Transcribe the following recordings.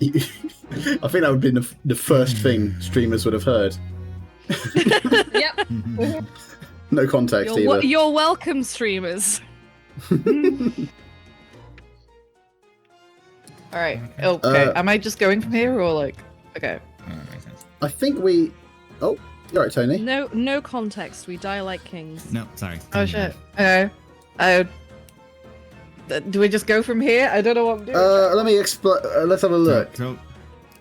I think that would have been the first thing streamers would have heard. Yep. No context either. You're welcome, streamers. All right. Okay. Am I just going from here or like? Okay. Makes sense. I think we. Oh, you're right, Tony. No context. We die like kings. No, sorry. Oh shit. Okay. Do we just go from here? I don't know what I'm doing. Let me explain. Let's have a look.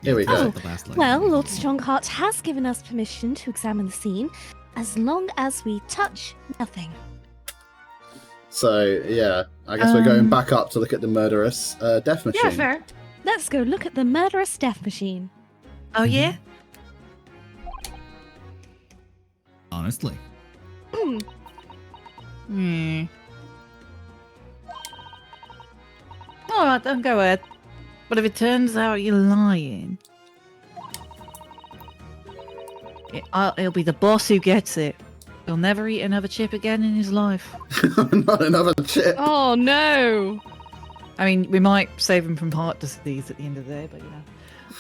Here we go. The last line. Well, Lord Strongheart has given us permission to examine the scene, as long as we touch nothing. So yeah, I guess we're going back up to look at the murderous death machine. Yeah, fair. Let's go look at the murderous death machine. Oh yeah. Honestly. Alright, then go ahead. But if it turns out you're lying, it'll be the boss who gets it. He'll never eat another chip again in his life. Not another chip. Oh no! I mean, we might save him from heart disease at the end of the day, but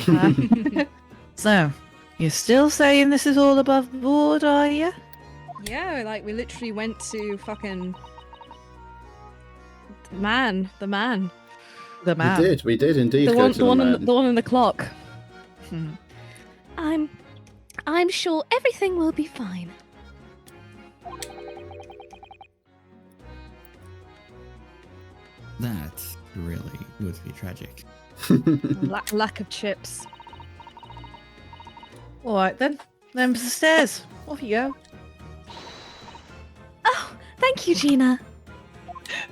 you know. So, you're still saying this is all above board, are you? Yeah, like we literally went to fucking the man. The man. We did indeed. The go one, to the one, man. in the one in the clock. I'm sure everything will be fine. That really would be tragic. Lack of chips. Alright then. Them's the stairs. Off you go. Oh, thank you, Gina.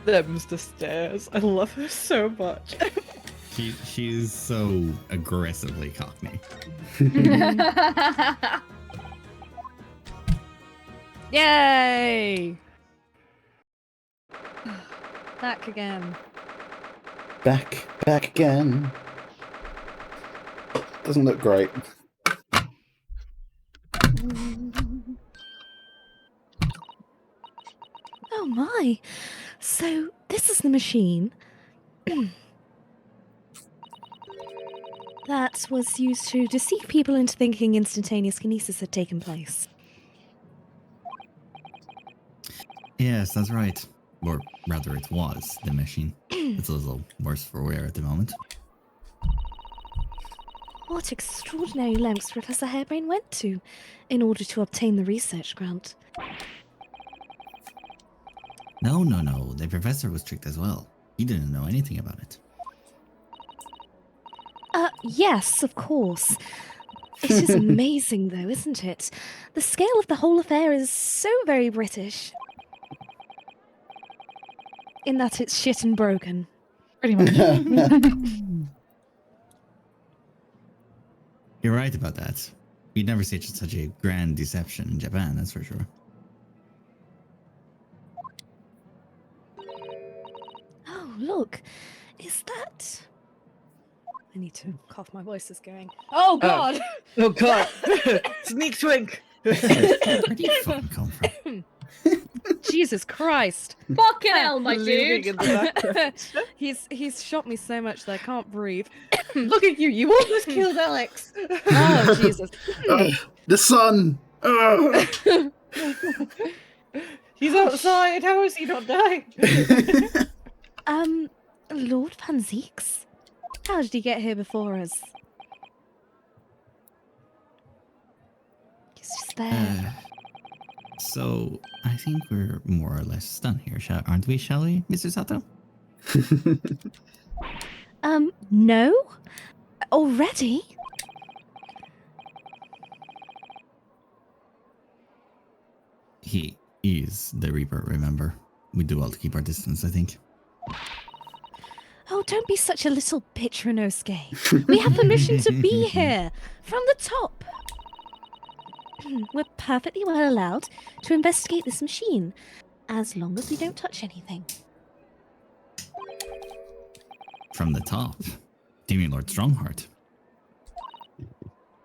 Them's the stairs. I love her so much. She's so aggressively cockney. Yay! Back again. Back again. Doesn't look great. Oh my. So, this is the machine that was used to deceive people into thinking instantaneous kinesis had taken place. Yes, that's right. Or rather, it was the machine. It's a little worse for wear at the moment. What extraordinary lengths Professor Harebrain went to in order to obtain the research grant. No. The professor was tricked as well. He didn't know anything about it. Yes, of course. It is amazing, though, isn't it? The scale of the whole affair is so very British. In that it's shit and broken. Pretty much. You're right about that. You'd never see such a grand deception in Japan, that's for sure. Oh, look. Is that... I need to cough. My voice is going. Oh god! Oh god. Sneak twink. Where do you fucking come from? Jesus Christ! Fucking hell, my Looming dude. in the background. He's shot me so much that I can't breathe. Look at you. You almost killed Alex. Oh Jesus! The sun. He's outside. How is he not dying? Lord Van Zeeks? How did he get here before us? He's just there. So, I think we're more or less done here, aren't we, shall we, Mr. Sato? No? Already? He is the Reaper, remember? We do well to keep our distance, I think. Oh, don't be such a little bitch, Renosuke. We have permission to be here from the top. We're perfectly well allowed to investigate this machine, as long as we don't touch anything. From the top? Do you mean Lord Strongheart?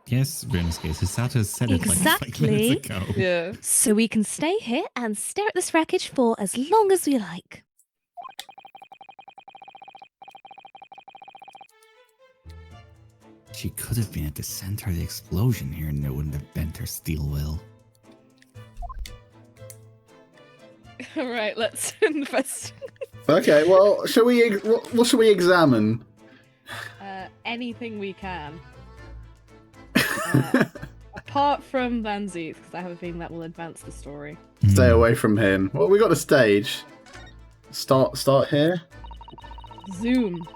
Yes, Renosuke, Sato said it like 5 minutes ago. Yeah. So we can stay here and stare at this wreckage for as long as we like. She could have been at the center of the explosion here and it wouldn't have bent her steel will. All right, let's invest. Okay, well, shall we? What shall we examine? Anything we can. Apart from Van Zeeth, because I have a feeling that will advance the story. Stay away from him. Well, we got a stage. Start here. Zoom.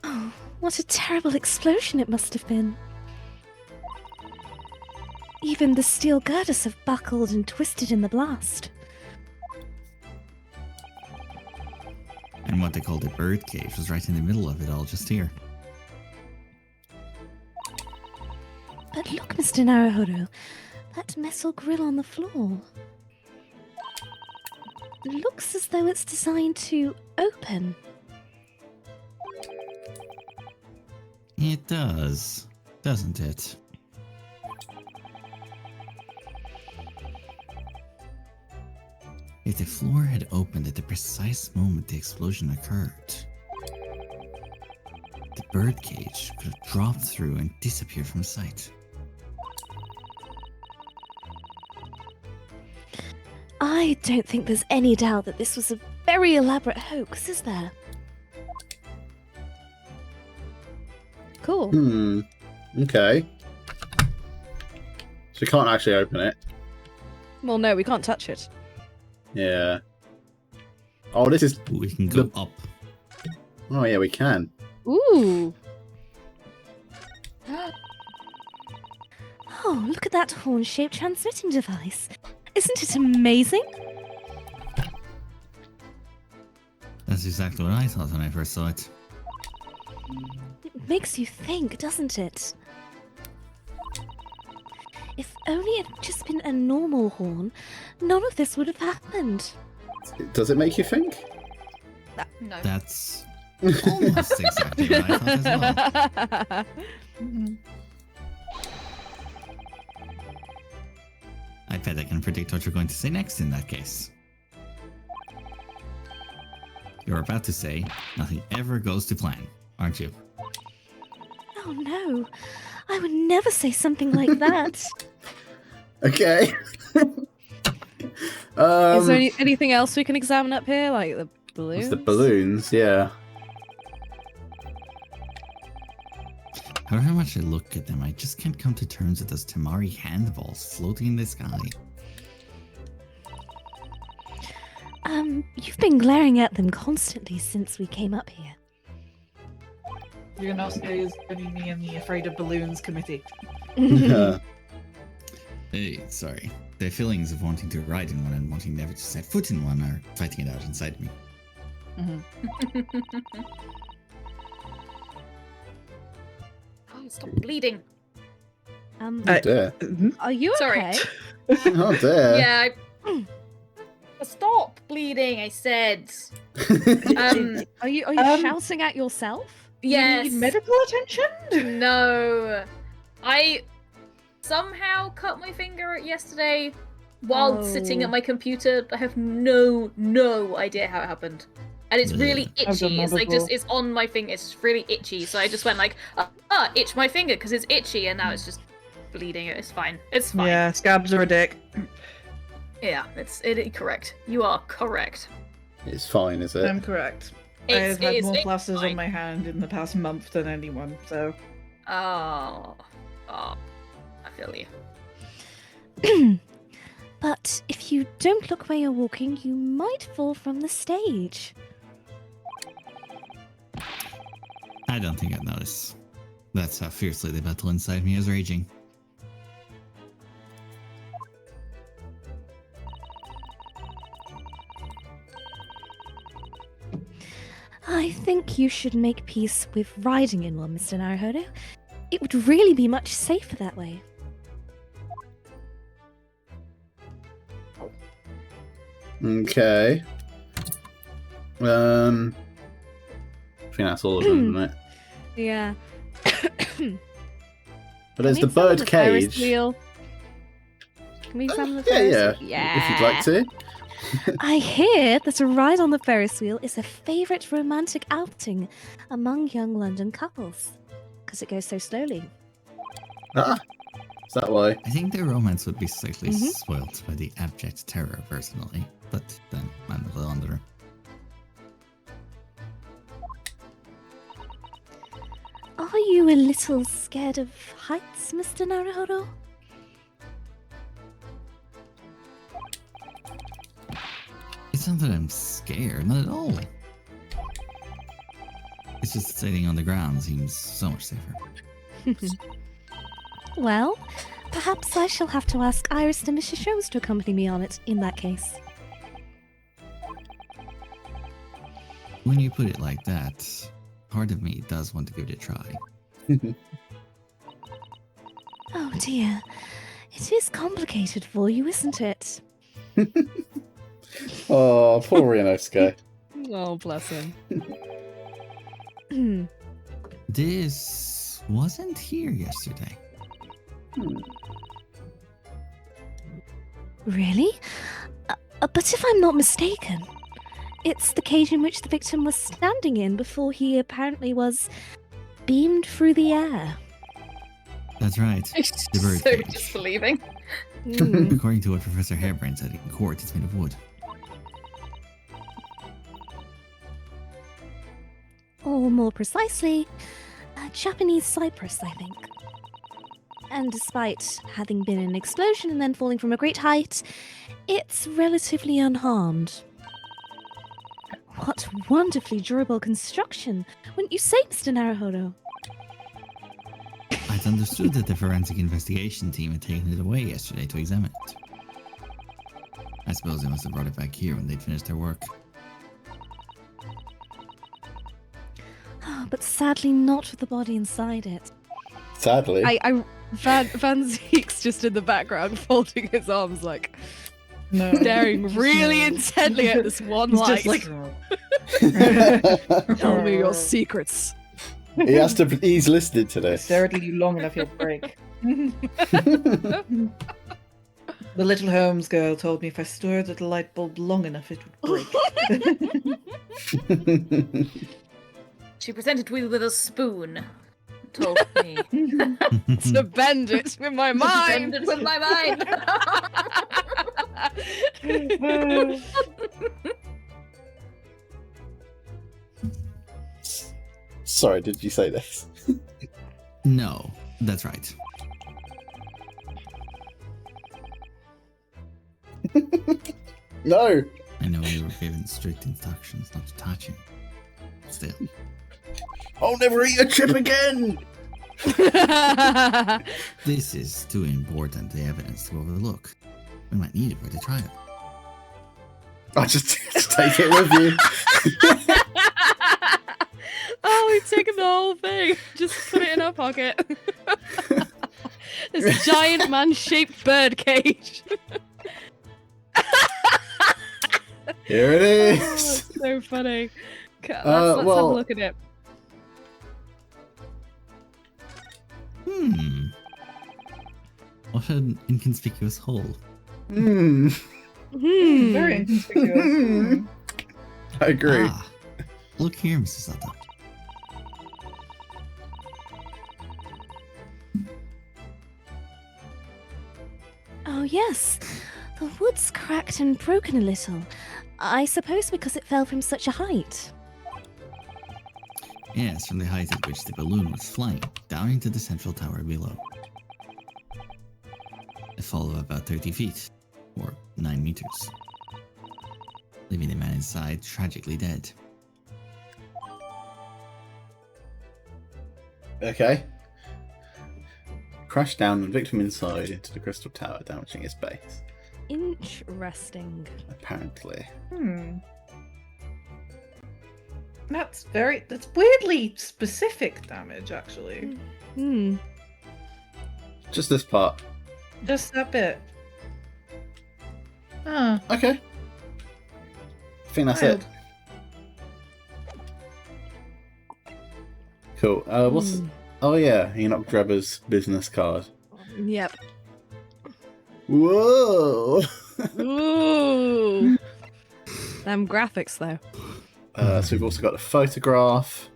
Oh, what a terrible explosion it must have been. Even the steel girders have buckled and twisted in the blast. And what they called a bird cage was right in the middle of it all, just here. But look, Mr. Naruhodo, that metal grill on the floor. Looks as though it's designed to open. It does, doesn't it? If the floor had opened at the precise moment the explosion occurred, the birdcage could have dropped through and disappeared from sight. I don't think there's any doubt that this was a very elaborate hoax, is there? Cool. Okay. So we can't actually open it. Well, no, we can't touch it. Yeah. Oh, this is. We can go up. Oh yeah, we can. Ooh. Oh, look at that horn-shaped transmitting device. Isn't it amazing? That's exactly what I thought when I first saw it. It makes you think, doesn't it? If only it had just been a normal horn, none of this would have happened. Does it make you think? No. That's almost exactly what I thought as well. I bet I can predict what you're going to say next in that case. You're about to say, nothing ever goes to plan, aren't you? Oh no, I would never say something like that. Okay. Is there anything else we can examine up here, like the balloons? It's the balloons, yeah. However much I look at them, I just can't come to terms with those Tamari handballs floating in the sky. You've been glaring at them constantly since we came up here. You're not joining me in the Afraid of Balloons committee. Yeah. Hey, sorry. The feelings of wanting to ride in one and wanting never to set foot in one are fighting it out inside me. Oh, stop bleeding. Oh dear. Are you Sorry. okay? Oh dear. Yeah. Stop bleeding, I said. Are you shouting at yourself? Yes. You need medical attention? No. I somehow cut my finger yesterday while sitting at my computer. I have no idea how it happened. And it's really I've done itchy. that It's like before. it's on my finger. It's really itchy. So I just went like, itch my finger because it's itchy, and now it's just bleeding. It's fine. It's fine. Yeah, scabs are a dick. Yeah, it's correct. You are correct. It's fine, is it? I'm correct. I It's, have had it's, more it's plasters fine. on my hand in the past month than anyone, so... Oh, I feel you. But if you don't look where you're walking, you might fall from the stage. I don't think I'd notice. That's how fiercely the battle inside me is raging. I think you should make peace with riding in one, Mr. Naruhodo. It would really be much safer that way. Okay. I think that's all of them, isn't it? Yeah. But there's the Can we examine bird the Ferris cage. wheel? Can we examine the Yeah, Ferris yeah. wheel? Yeah. If you'd like to. I hear that a ride on the Ferris wheel is a favourite romantic outing among young London couples. because it goes so slowly. Ah, is that why? I think their romance would be slightly Mhm. spoilt by the abject terror, personally. But then I'm a little under. Are you a little scared of heights, Mr. Naruhodo? It's not that I'm scared, not at all. It's just sitting on the ground seems so much safer. Well, perhaps I shall have to ask Iris and Mrs. Shows to accompany me on it in that case. When you put it like that, part of me does want to give it a try. Oh dear. It is complicated for you, isn't it? Oh, poor Rianosuke. Oh, bless him. Hmm. This wasn't here yesterday. Really? But if I'm not mistaken, it's the cage in which the victim was standing in before he apparently was beamed through the air. That's right. The bird so cage. disbelieving. Hmm. According to what Professor Harebrine said in court, it's made of wood. Or more precisely, a Japanese cypress, I think. And despite having been an explosion and then falling from a great height, it's relatively unharmed. What wonderfully durable construction, wouldn't you say, Mr. Naruhodo? I'd understood that the forensic investigation team had taken it away yesterday to examine it. I suppose they must have brought it back here when they'd finished their work. But sadly not with the body inside it. Sadly. Van Zeek's just in the background, folding his arms, like No. staring really intently at this one He's light. just like, Tell me your secrets. he has to. He's listed today. stare at you long enough, you'll break. The little Holmes girl told me if I stared at a light bulb long enough, it would break. She presented me with a spoon. Told me. To bend it with my mind. Bend it with my mind. Sorry, did you say this? No, that's right. No. I know we were given strict instructions not to touch him. Still, I'll never eat a chip again. this is too important evidence to overlook. We might need it for the trial. I'll just take it with you. Oh, we've taken the whole thing. Just put it in our pocket. This giant man-shaped bird cage. Here it Oh, is. that's so funny. Let's have a well- look at it. What an inconspicuous hole. Hmm. Very inconspicuous. Hmm. I agree. Ah, look here, Mrs. Sutton. Oh, yes. The wood's cracked and broken a little. I suppose because it fell from such a height. Yes, from the height at which the balloon was flying, down into the central tower below. A fall of about 30 feet, or 9 meters, leaving the man inside tragically dead. Okay. Crashed down, the victim inside into the crystal tower, damaging its base. Interesting. Apparently. That's weirdly specific damage, actually. Hmm. Just this part. Just that bit. Ah, Okay. I think that's it. Cool. What's? Hmm. Oh yeah, Enoch Drebber's business card. Yep. Whoa. Ooh. Them graphics, though. So we've also got a photograph.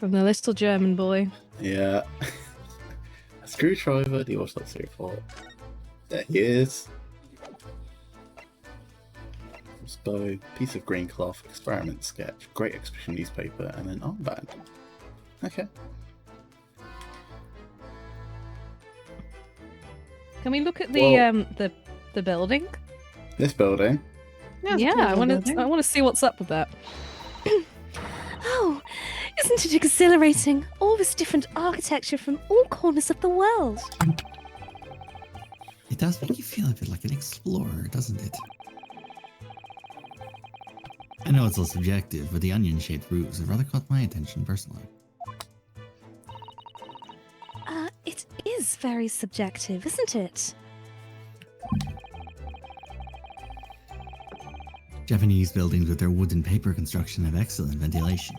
From the little German boy. Yeah. A screwdriver, the auto-04. There he is. Bow, piece of green cloth, experiment sketch, great exhibition newspaper, and an armband. Okay. Can we look at the building? This building. Yeah, I want to see what's up with that. Oh, isn't it exhilarating? All this different architecture from all corners of the world. It does make you feel a bit like an explorer, doesn't it? I know it's all subjective, but the onion-shaped roofs have rather caught my attention personally. It is very subjective, isn't it? Japanese buildings with their wood and paper construction have excellent ventilation.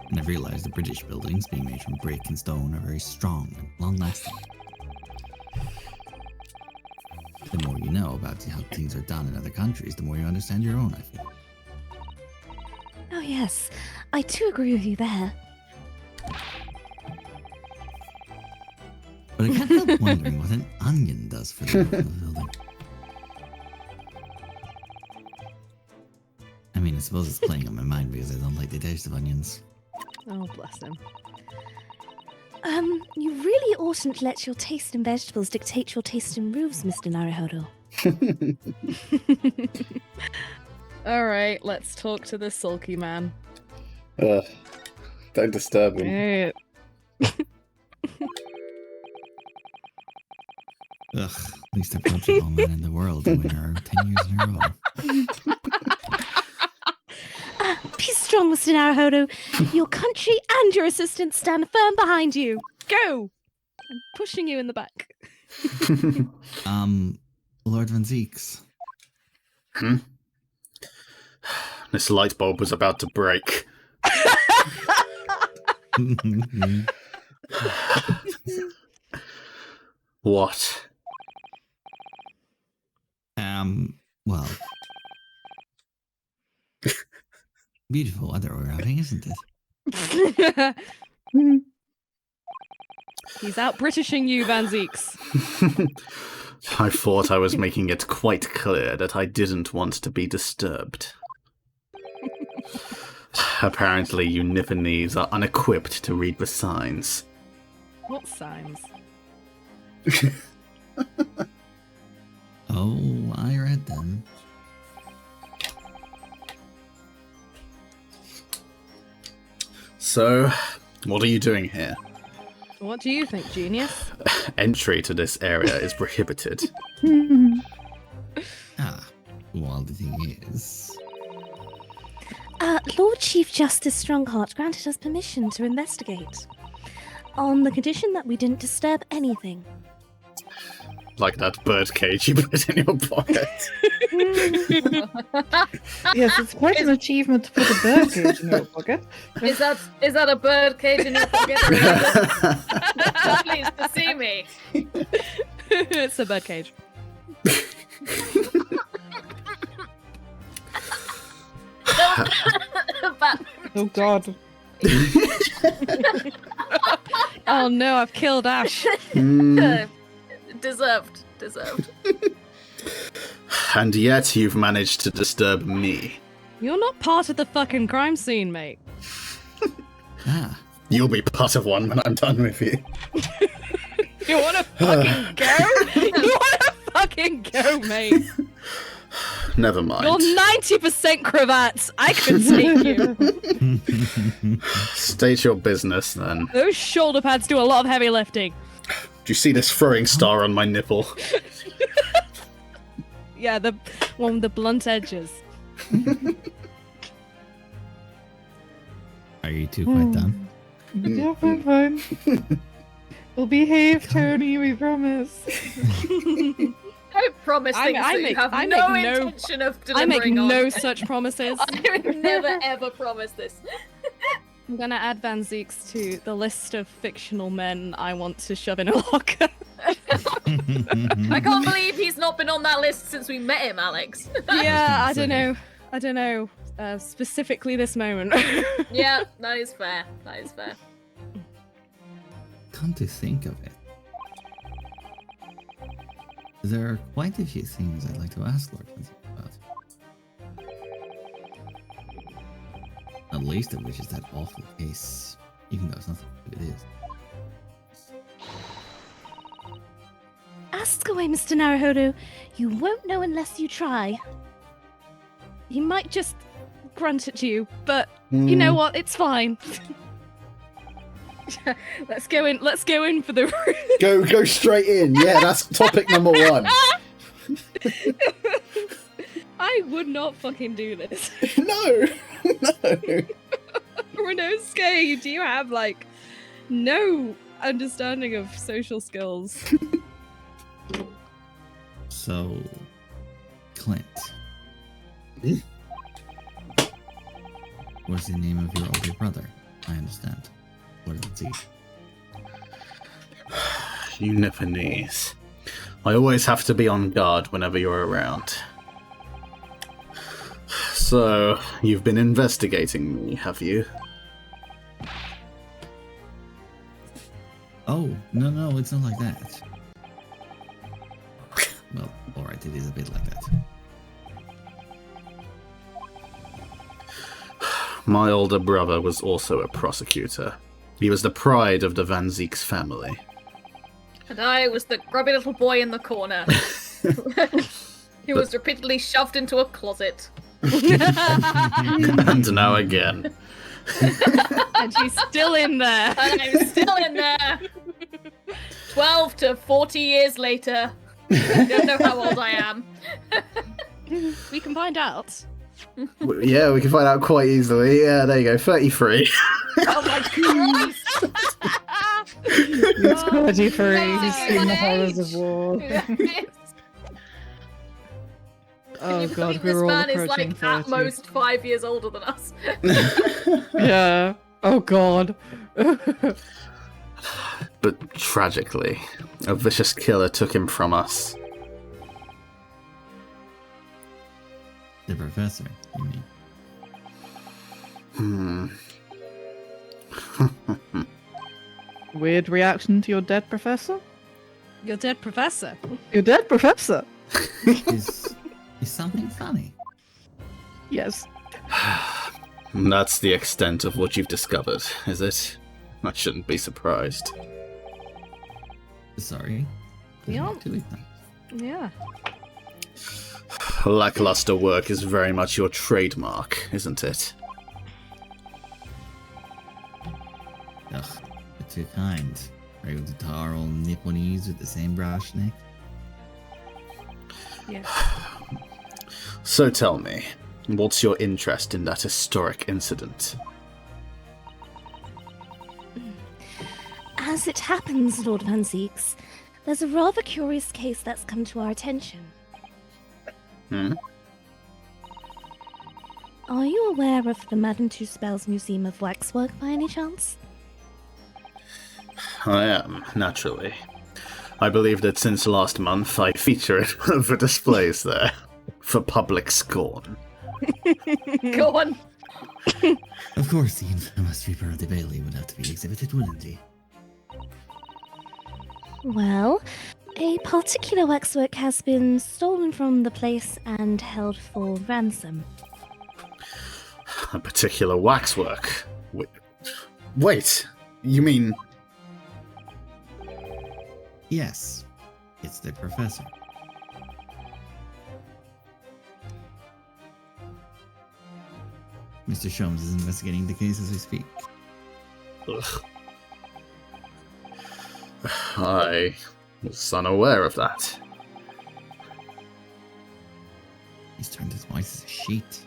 And I've realized the British buildings, being made from brick and stone, are very strong and long-lasting. The more you know about how things are done in other countries, the more you understand your own, I feel. Oh yes, I do agree with you there. But I can't help wondering what an onion does for the look of the building. I mean, I suppose it's playing on my mind because I don't like the taste of onions. Oh, bless him. You really oughtn't let your taste in vegetables dictate your taste in roofs, Mr. Naruhodo. All right, let's talk to the sulky man. Don't disturb him. Eh, Ugh, least approachable man in the world to win her 10 years in a row. Be strong, Mr. Naruhodo. Your country and your assistant stand firm behind you. Go! I'm pushing you in the back. Lord Van Zeeks. This light bulb was about to break. What? Well. Beautiful weather we're having, isn't it? He's out Britishing you, Van Zeeks. I thought I was making it quite clear that I didn't want to be disturbed. Apparently, you Nipponese are unequipped to read the signs. What signs? Oh, I read them. So, what are you doing here? What do you think, genius? Entry to this area is prohibited. Well, the thing is... Lord Chief Justice Strongheart granted us permission to investigate. On the condition that we didn't disturb anything. Like that bird cage you put in your pocket. Yes, it's quite an achievement to put a bird cage in your pocket. Is that a bird cage in your pocket? Please to see me. It's a bird cage. Oh God. Oh no, I've killed Ash. Deserved. And yet you've managed to disturb me. You're not part of the fucking crime scene, mate. You'll be part of one when I'm done with you. You wanna fucking go? You wanna fucking go, mate? Never mind. You're 90% cravats. I could take you. State your business, then. Those shoulder pads do a lot of heavy lifting. Do you see this throwing star on my nipple? Yeah, the one with the blunt edges. Are you two quite done? Yeah, fine. We'll behave, Tony, we promise. Don't promise things that you have no intention of delivering on. no such promises. I would never ever promise this. I'm gonna add Van Zeeks to the list of fictional men I want to shove in a locker. I can't believe he's not been on that list since we met him, Alex. Yeah, I don't know. specifically this moment. Yeah, that is fair. That is fair. Come to think of it, there are quite a few things I'd like to ask Lord Vincent about. Not least of which is that awful case, even though it's nothing to do with it. Ask away, Mr. Naruhodo. You won't know unless you try. He might just grunt at you, but you know what? It's fine. Let's go in for the Go straight in. Yeah, that's topic number 1. I would not fucking do this. No. Renosuke, do you have like no understanding of social skills? So, Clint. What's the name of your older brother? I understand. What did it see? You never knees. I always have to be on guard whenever you're around. So, you've been investigating me, have you? Oh, no, it's not like that. Well, alright, it is a bit like that. My older brother was also a prosecutor. He was the pride of the Van Zieks family. And I was the grubby little boy in the corner. Who was repeatedly shoved into a closet. And now again. And she's still in there. And I'm still in there. 12 to 40 years later. I don't know how old I am. We can find out. Yeah, we can find out quite easily. Yeah, there you go, 33. Oh my Christ! It's 33. Oh, He's seen the age. horrors of war. Oh Can you god, believe we're this all man is approaching like 30. at most 5 years older than us. Yeah. Oh god. But tragically, a vicious killer took him from us. The professor, you mean? Weird reaction to your dead professor? Your dead professor. Your dead professor? Is something funny? Yes. That's the extent of what you've discovered, is it? I shouldn't be surprised. Sorry. Yeah. To it then. Yeah. Lackluster work is very much your trademark, isn't it? Ugh, you're too kind. Are you to tar all Nipponese with the same brush, Nick? Yes. So tell me, what's your interest in that historic incident? As it happens, Lord Van Zieks, there's a rather curious case that's come to our attention. Hmm? Are you aware of the Madame Tuspel's Museum of Waxwork by any chance? I am, naturally. I believe that since last month I feature it for displays there, for public scorn. Go on. Of course, the infamous Reaper of the Bailey would have to be exhibited, wouldn't he? Well, a particular waxwork has been stolen from the place and held for ransom. A particular waxwork? Wait, you mean... Yes, it's the professor. Mr. Sholmes is investigating the case as we speak. Ugh. I was unaware of that. He's turned his voice as a sheet.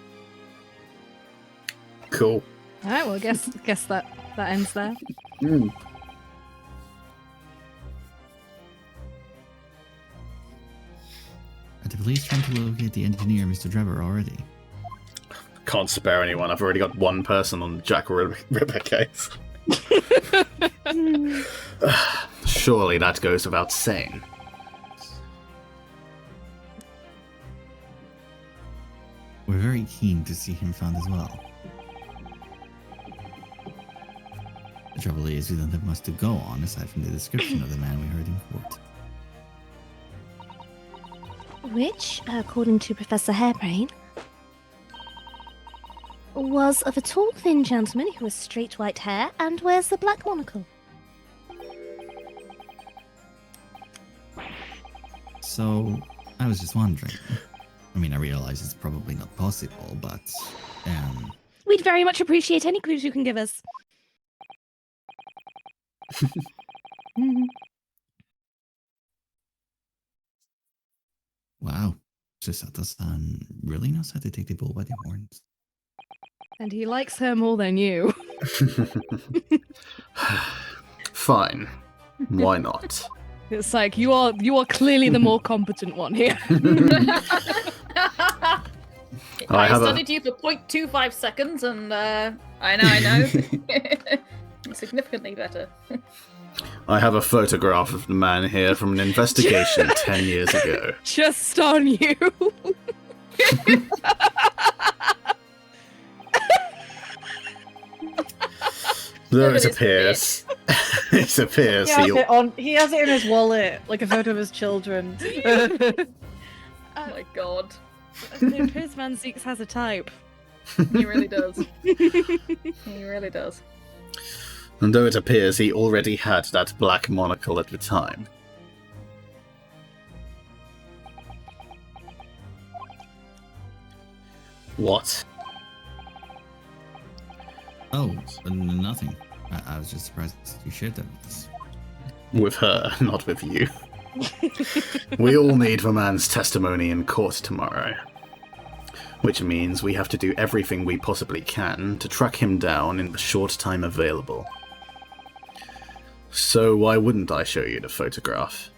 Cool. All right. Well, guess that ends there. Mm. Are the police trying to locate the engineer, Mr. Drebber, already? Can't spare anyone. I've already got one person on the Jack Ripper case. Surely that goes without saying. We're very keen to see him found as well. The trouble is, we don't have much to go on aside from the description of the man we heard in court. Which, according to Professor Hairbrain, was of a tall, thin gentleman who has straight white hair and wears the black monocle. So, I was just wondering. I mean, I realize it's probably not possible, but, We'd very much appreciate any clues you can give us. wow. Shisata-san really knows how to take the bull by the horns. And he likes her more than you. Fine. Why not? It's like you are clearly the more competent one here. I studied you for 0.25 seconds, and I know. Significantly better. I have a photograph of the man here from an investigation 10 years ago. Just on you. Though it appears, He has it in his wallet, like a photo of his children. Oh my god. It appears Van Zeeks has a type. He really does. He really does. And though it appears he already had that black monocle at the time. What? Oh, nothing. I was just surprised you shared that with us. With her, not with you. We all need the man's testimony in court tomorrow. Which means we have to do everything we possibly can to track him down in the short time available. So why wouldn't I show you the photograph?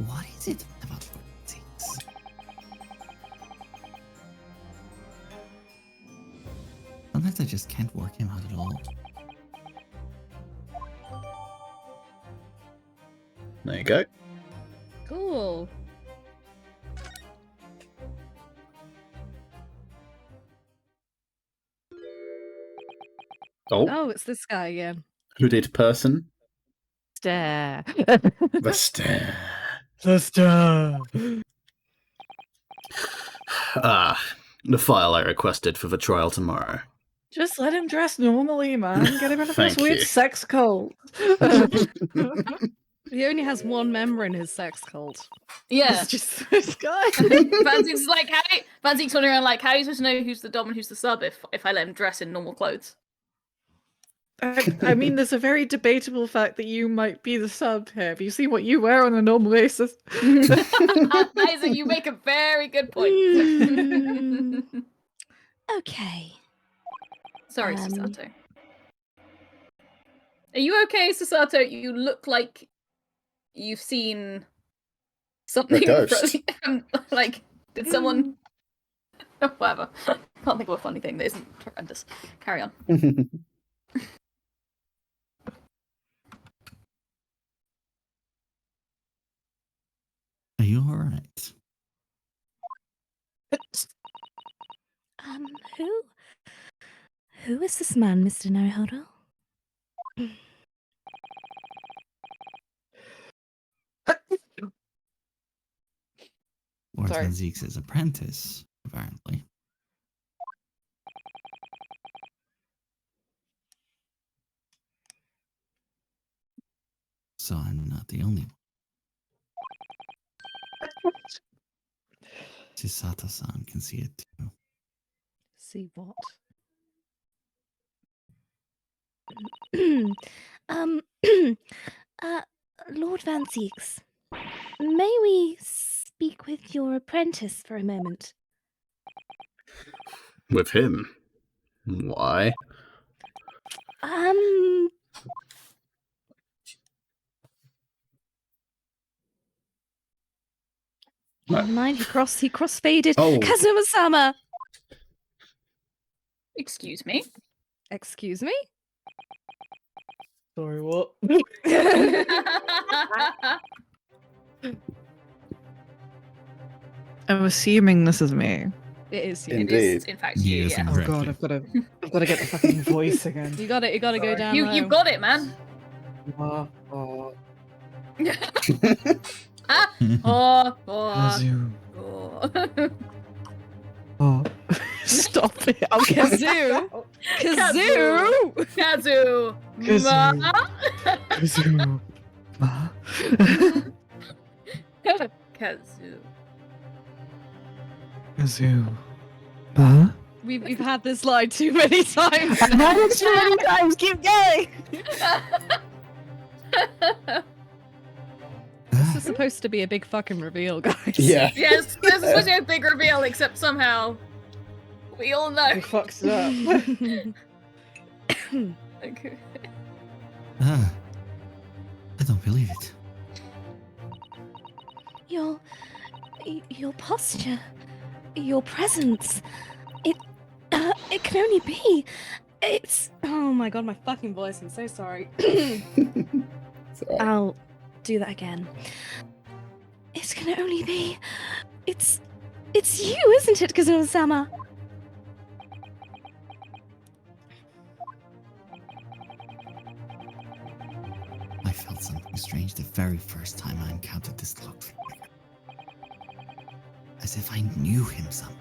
What is it about forensics? Sometimes I just can't work him out at all. There you go. Cool. Oh, Oh, it's this guy again. hooded person. Stare. The stare. The stare. Ah, the file I requested for the trial tomorrow. Just let him dress normally, man. Get him rid of this Thank weird you. sex cult. He only has one member in his sex cult. Yeah. It's just this guy. Vanzeek's like, Vanzeek's wandering around like, how are you supposed to know who's the dom and who's the sub if I let him dress in normal clothes? I mean, there's a very debatable fact that you might be the sub here. Have you seen what you wear on a normal basis? Isaac, you make a very good point. Okay. Sorry, Sasato. Are you okay, Sasato? You look like you've seen something. ghost. Like, did someone? Whatever. Can't think of a funny thing that isn't horrendous. Carry on. Are you alright? Who is this man, Mr. Naruhodo? Lord Sorry. Van Zeeks' apprentice, apparently. So I'm not the only one. Chisata-san can see it too. See what? Lord Van Zeeks, may we speak with your apprentice for a moment? With him? Why? Never mind, he crossfaded. Oh. Kazuma-sama! Excuse me. Excuse me? Sorry, what? I'm assuming this is me. It is you. It Indeed. is, in fact, you, Yes, yeah. and Oh correctly. god, I've got to get the fucking voice again. You got it. You got to go down. You've low. got it, man. Oh, oh, Oh, oh, Kazoo. oh. Oh. Stop it. I'll get Kazoo. Kazoo. Kazoo. Kazoo. Ma. Kazoo. Ma? Kazoo. Kazoo. Ma? We've had this line too many times. I've had it too many times. Keep going. This is supposed to be a big fucking reveal, guys. Yeah. Yes, this is supposed to be a big reveal, except somehow we all know. He fucks it up. Okay. I don't believe it. Your posture, your presence, it can only be. It's. Oh my god, my fucking voice. I'm so sorry. I'll do that again. It can only be. It's you, isn't it, Kazuma-sama? I felt something strange the very first time I encountered this locked figure. As if I knew him somehow.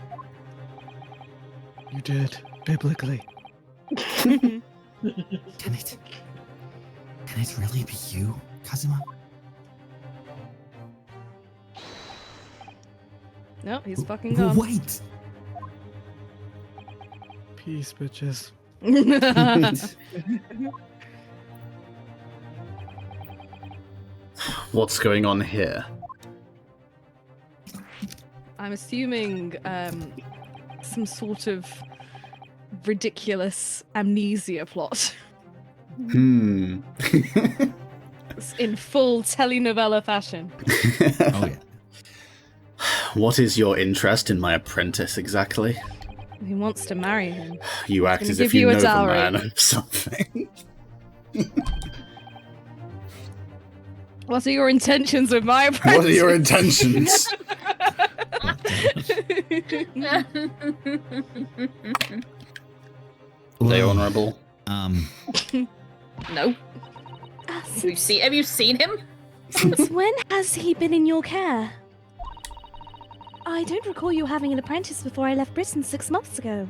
You did, biblically. Can it really be you, Kazuma? Nope, he's fucking gone. Wait! Peace, bitches. What's going on here? I'm assuming some sort of ridiculous amnesia plot. Hmm. In full telenovela fashion. Oh yeah. What is your interest in my apprentice exactly? He wants to marry him. You act gonna as give if you you a know the dowry. man of something. What are your intentions with my apprentice? What are your intentions? Are they honourable? No. Have you seen him? Since when has he been in your care? I don't recall you having an apprentice before I left Britain 6 months ago.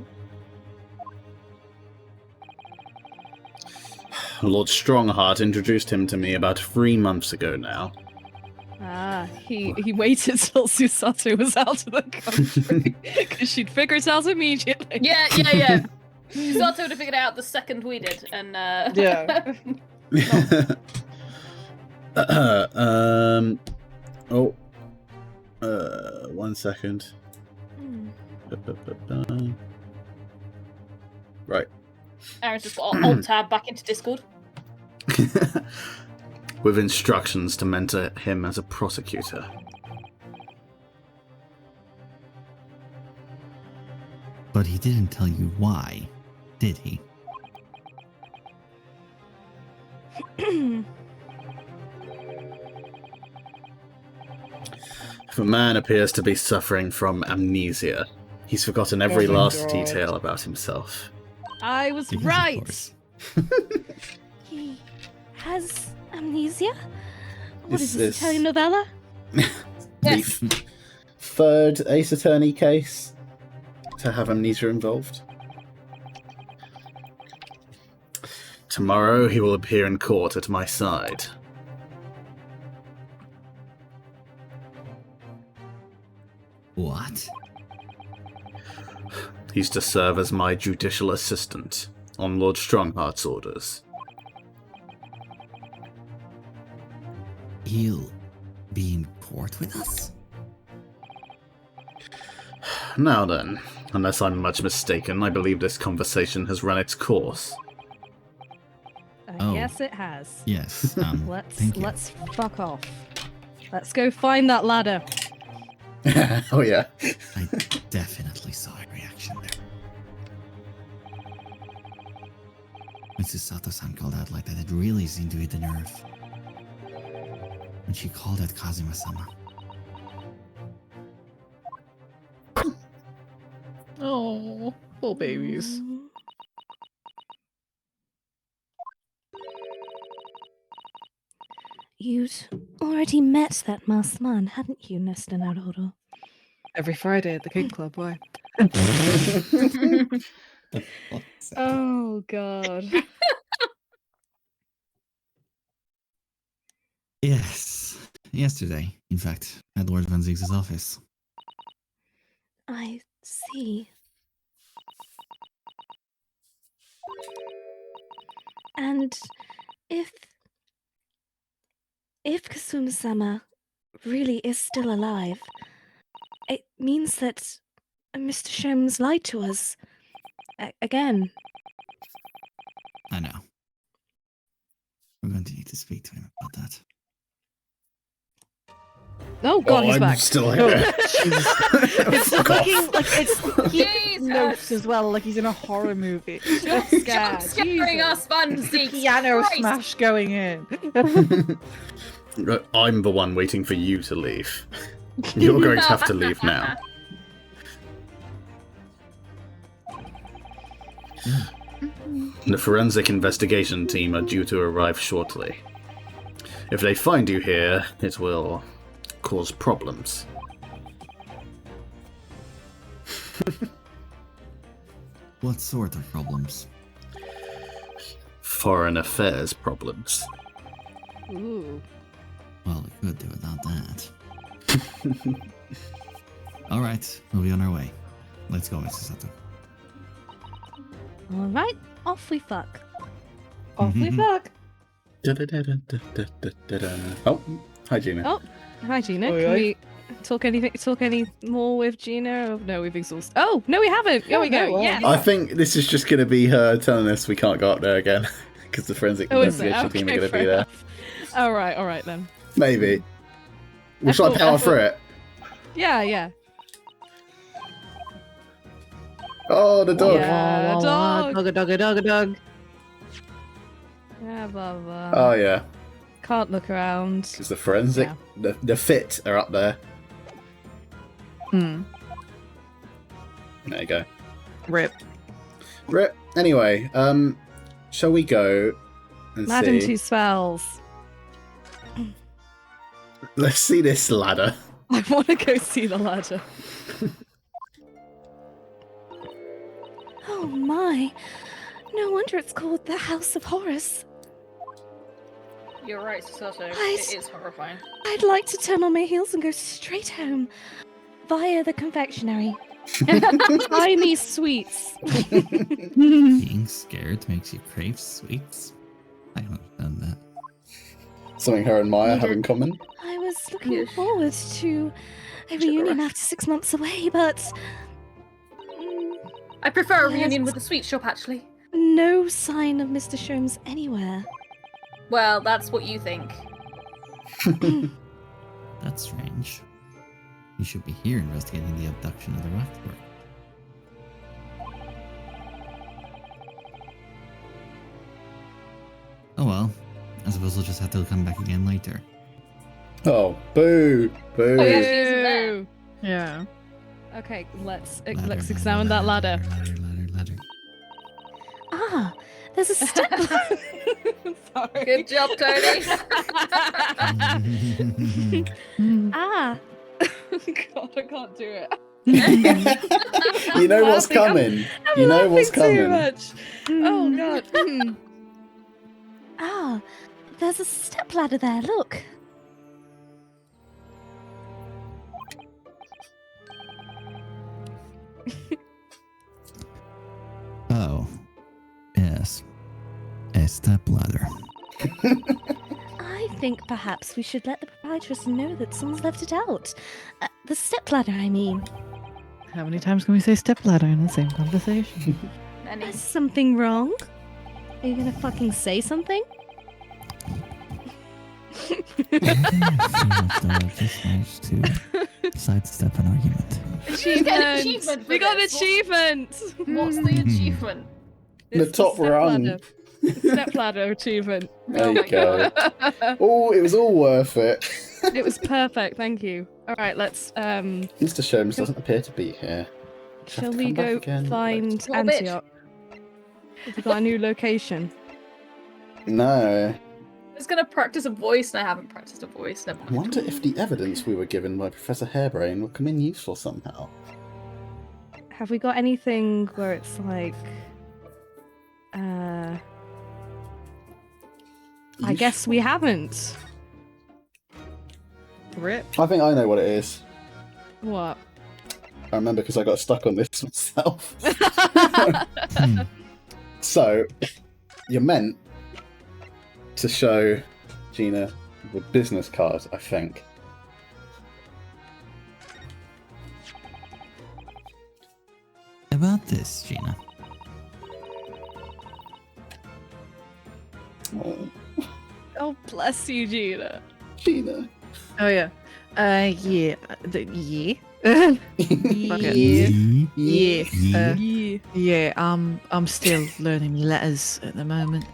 Lord Strongheart introduced him to me about 3 months ago now. Ah, he waited till Susato was out of the country because she'd figure it out immediately. Yeah. Sato would have figured it out the second we did, and Yeah. Oh. 1 second. Right. Aaron's just got alt tab back into Discord. With instructions to mentor him as a prosecutor. But he didn't tell you why, did he? If a man appears to be suffering from amnesia, he's forgotten every Oh my last God. detail about himself. I was Because of right. course. He has amnesia? What Is is this, this- Italian novella? Yes. The third Ace Attorney case to have amnesia involved. Tomorrow he will appear in court at my side. What? He's to serve as my judicial assistant on Lord Strongheart's orders. He'll be in court with us? Now then, unless I'm much mistaken, I believe this conversation has run its course. Oh. Yes, it has. Yes. Thank you. Let's fuck off. Let's go find that ladder. Oh yeah. I definitely saw a reaction there. When Susato-san called out like that, it really seemed to hit the nerve. When she called out Kazuma-sama. Oh, poor babies. You'd already met that masked man, hadn't you, Nesta Naruto? Every Friday at the Kid Club, why? Oh god. Yes. Yesterday, in fact, at Lord Van Zig's office. I see. And if Kasuma-sama really is still alive, it means that Mr. Sholmes lied to us again. I know. We're going to need to speak to him about that. Oh god, he's I'm back. still Oh, here. it's Fuck looking off. like it's Jesus. notes as well, like he's in a horror movie. Jump scaring us, Fancy. Piano Christ. smash going in. I'm the one waiting for you to leave. You're going to have to leave now. The forensic investigation team are due to arrive shortly. If they find you here, it will cause problems. What sort of problems? Foreign affairs problems. Ooh. Well, we could do without that. Alright, we'll be on our way. Let's go, Mrs. Sato. All right, off we fuck. Off we fuck. Oh, hi Gina. Oh, hi Gina. Oi, Can oi. we talk any more with Gina? Oh, no, we've exhausted. Oh, no, we haven't. There we go. no, Yes. I think this is just going to be her telling us we can't go up there again because the forensic Oh, is it? investigation team are Okay, going to fair be there. enough. All right then. Maybe. We'll try thought- power I through it. Yeah. Oh, the dog. Yeah, dog. Dog. Yeah, blah, blah. Oh yeah, Can't look around. because the forensic, the fit are up there. Hmm. There you go. Rip. Anyway, shall we go and Lad and see? two spells. Let's see this ladder. I want to go see the ladder. Oh my! No wonder it's called the House of Horrors. You're right, Sato. Right. It is horrifying. I'd like to turn on my heels and go straight home via the confectionery. Buy me sweets. Being scared makes you crave sweets? I don't understand that. Something her and Maya Needed- have in common. I was looking Yes. forward to a Sure. reunion after 6 months away, but I prefer a Yes. reunion with the sweet shop, actually. no sign of Mr. Sholmes anywhere. Well, that's what you think. That's strange. You should be here investigating the abduction of the Rockwork. Oh well. I suppose we'll just have to come back again later. Oh, boo, boo. Oh, yeah, she isn't there. Ew. Yeah. Okay, let's Ladder, examine that ladder. Ladder. Ah, there's a step. Sorry. Good job, Tony. Ah, God, I can't do it. You know what's laughing. coming. I'm You know what's laughing too coming. much. Oh God. ah, there's a step ladder there. Look. Oh. Yes. A stepladder. I think perhaps we should let the proprietress know that someone's left it out. The step ladder, I mean. How many times can we say stepladder in the same conversation? Nanny. Is something wrong? Are you gonna fucking say something? Just managed to sidestep an argument. You get an achievement We for got an this. achievement. What's the achievement? The It's top step rung. ladder. Step ladder achievement. There Oh you my go. Oh, it was all worth it. It was perfect. Thank you. All right, let's. Mr. Sholmes doesn't appear to be here. Shall to we come back go again. find What a bitch. Antioch? Have you got a new location? No. I was gonna practice a voice and I haven't practiced a voice. Never I mind. wonder if the evidence we were given by Professor Hairbrain will come in useful somehow. Have we got anything where it's like, I guess we haven't. Rip. I think I know what it is. What? I remember because I got stuck on this myself. Hmm. So, you're meant to show Gina the business card, I think. About this, Gina. Oh, Oh, bless you, Gina. Gina. Oh yeah. Yeah. Yeah. Yeah. Yeah. I'm still learning me letters at the moment.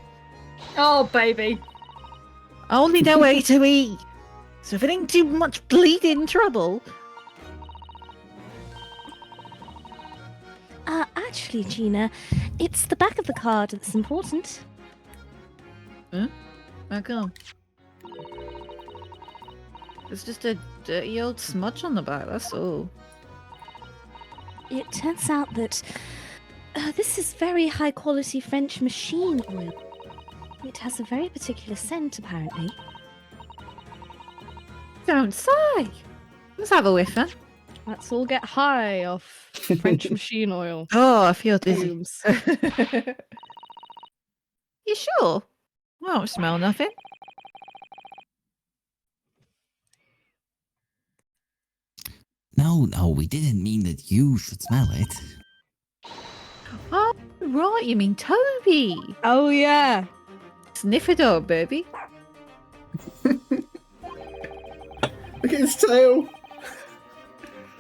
Oh, baby. I only know A to E. So if it ain't too much bleeding trouble. Actually, Gina, it's the back of the card that's important. How come? It's just a dirty old smudge on the back, that's all. It turns out that this is very high quality French machine oil. It has a very particular scent, apparently. Don't say. Let's have a whiff then. Let's all get high off French machine oil. Oh, I feel dizzy. Fumes. You sure? I don't smell nothing. No, we didn't mean that you should smell it. Oh, right, you mean Toby. Oh, yeah. Sniff it up, baby. Look at his tail.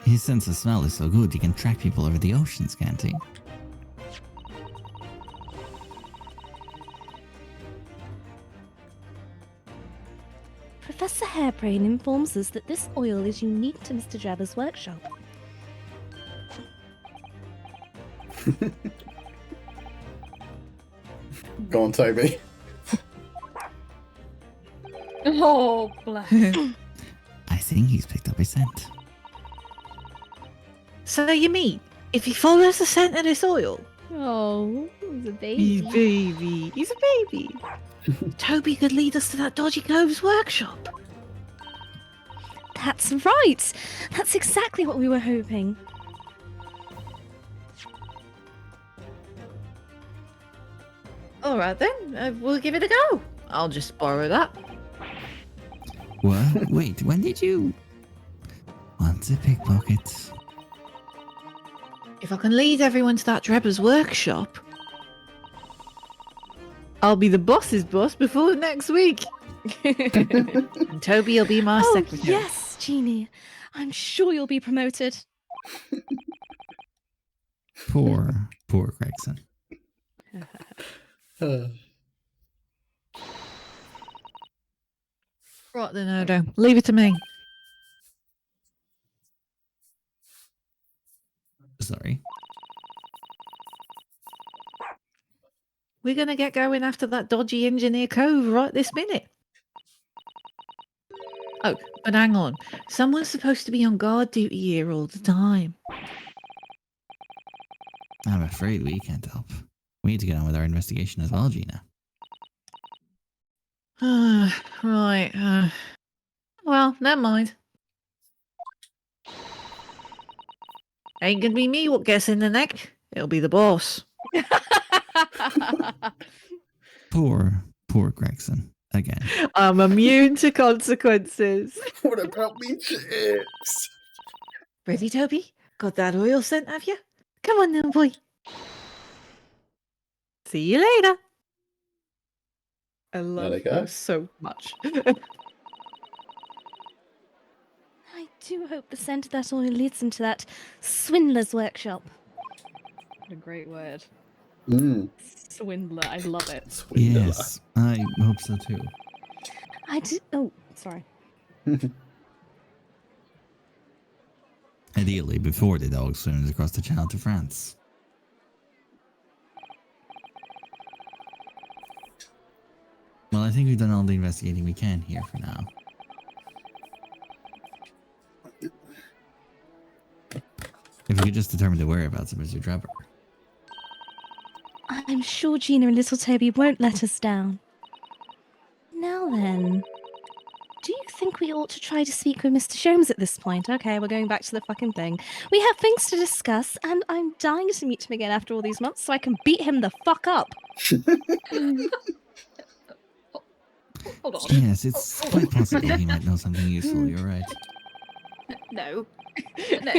His sense of smell is so good he can track people over the oceans, can't he? Professor Hairbrain informs us that this oil is unique to Mr. Jabber's workshop. Go on, Toby. Oh, bless. I think he's picked up a scent. So you mean, if he follows the scent of this oil, Oh, he's a he's baby. He's a baby. Toby could lead us to that dodgy cove's workshop. That's right. That's exactly what we were hoping. All right then, we'll give it a go. I'll just borrow that. What? Wait, when did you want to pickpocket? If I can lead everyone to that Drebber's workshop, I'll be the boss's boss before next week. And Toby will be my Oh, secretary. yes, Jeannie. I'm sure you'll be promoted. Poor Gregson. Right then, Odo. Leave it to me. Sorry. We're going to get going after that dodgy engineer cove right this minute. Oh, but hang on. Someone's supposed to be on guard duty here all the time. I'm afraid we can't help. We need to get on with our investigation as well, Gina. Right. Well, never mind. Ain't gonna be me what gets in the neck. It'll be the boss. Poor Gregson. Again. I'm immune to consequences. What about me chips? Ready, Toby? Got that oil scent, have you? Come on then, boy. See you later. I love they go. her so much. I do hope the scent of that oil leads him to that swindler's workshop. What a great word. Swindler, I love it. Swindler. Yes, I hope so too. I do. Oh, sorry. Ideally, before the dog swims across the channel to France. Well, I think we've done all the investigating we can here for now. If we could just determine the whereabouts of Mr. Trevor. I'm sure Gina and little Toby won't let us down. Now then, do you think we ought to try to speak with Mr. Sholmes at this point? Okay, we're going back to the fucking thing. We have things to discuss, and I'm dying to meet him again after all these months so I can beat him the fuck up. Hold on. Yes, it's quite possible he might know something useful, you're right. No. No.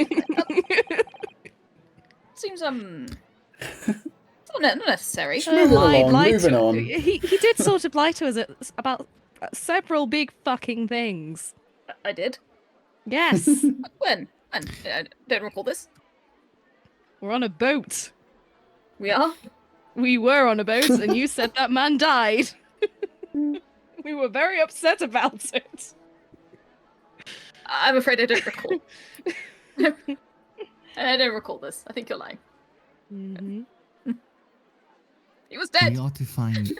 Seems not necessary. Just moving along, moving on. He did sort of lie to us about several big fucking things. I did. Yes. When? I don't recall this. We're on a boat. We are. We were on a boat, and you said that man died. We were very upset about it. I'm afraid I don't recall. I don't recall this. I think you're lying. Mm-hmm. He was dead. We ought to find...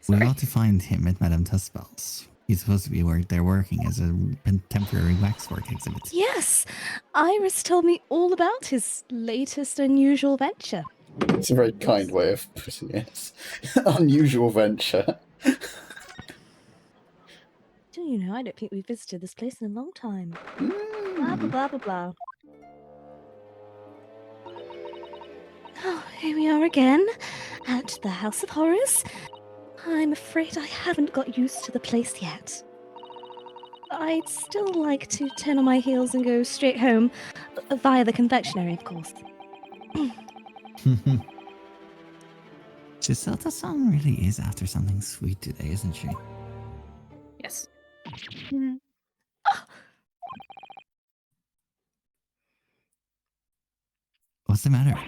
we ought to find him at Madame Tuspel's. He's supposed to be there working as a temporary waxwork exhibit. Yes, Iris told me all about his latest unusual venture. It's a very kind way of putting it. Unusual venture. Do you know, I don't think we've visited this place in a long time. Blah, blah, blah, blah, blah. Oh, here we are again, at the House of Horrors. I'm afraid I haven't got used to the place yet. I'd still like to turn on my heels and go straight home, via the confectionery, of course. Giselle-san really is after something sweet today, isn't she? Yes. What's the matter?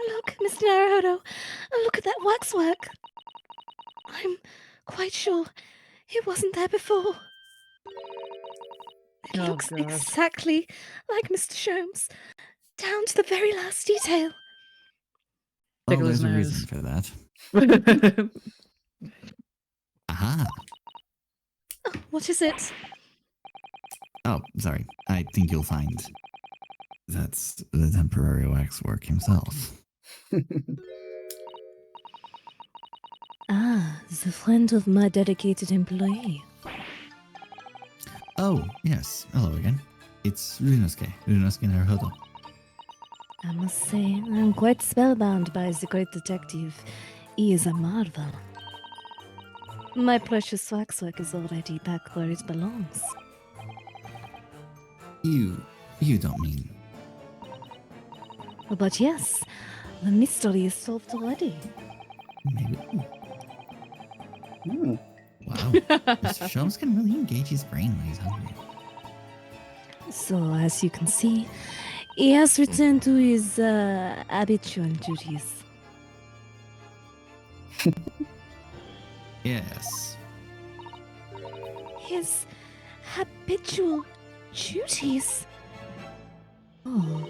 Look, Mr. Naruhodo, look at that waxwork. I'm quite sure it wasn't there before. It Oh, looks God. exactly like Mr. Sholmes, down to the very last detail. Well, Tickle his there's a nose. reason for that. Aha! Oh, what is it? Oh, sorry. I think you'll find that's the temporary waxwork himself. Ah, the friend of my dedicated employee. Oh, yes. Hello again. It's Runosuke Naruhodo. I must say, I'm quite spellbound by the great detective. He is a marvel. My precious waxwork is already back where it belongs. You don't mean... But yes, the mystery is solved already. Maybe... Hmm. Wow. Mr. Sholmes can really engage his brain when he's hungry. So, as you can see, he has returned to his habitual duties. Yes. His habitual duties? Oh.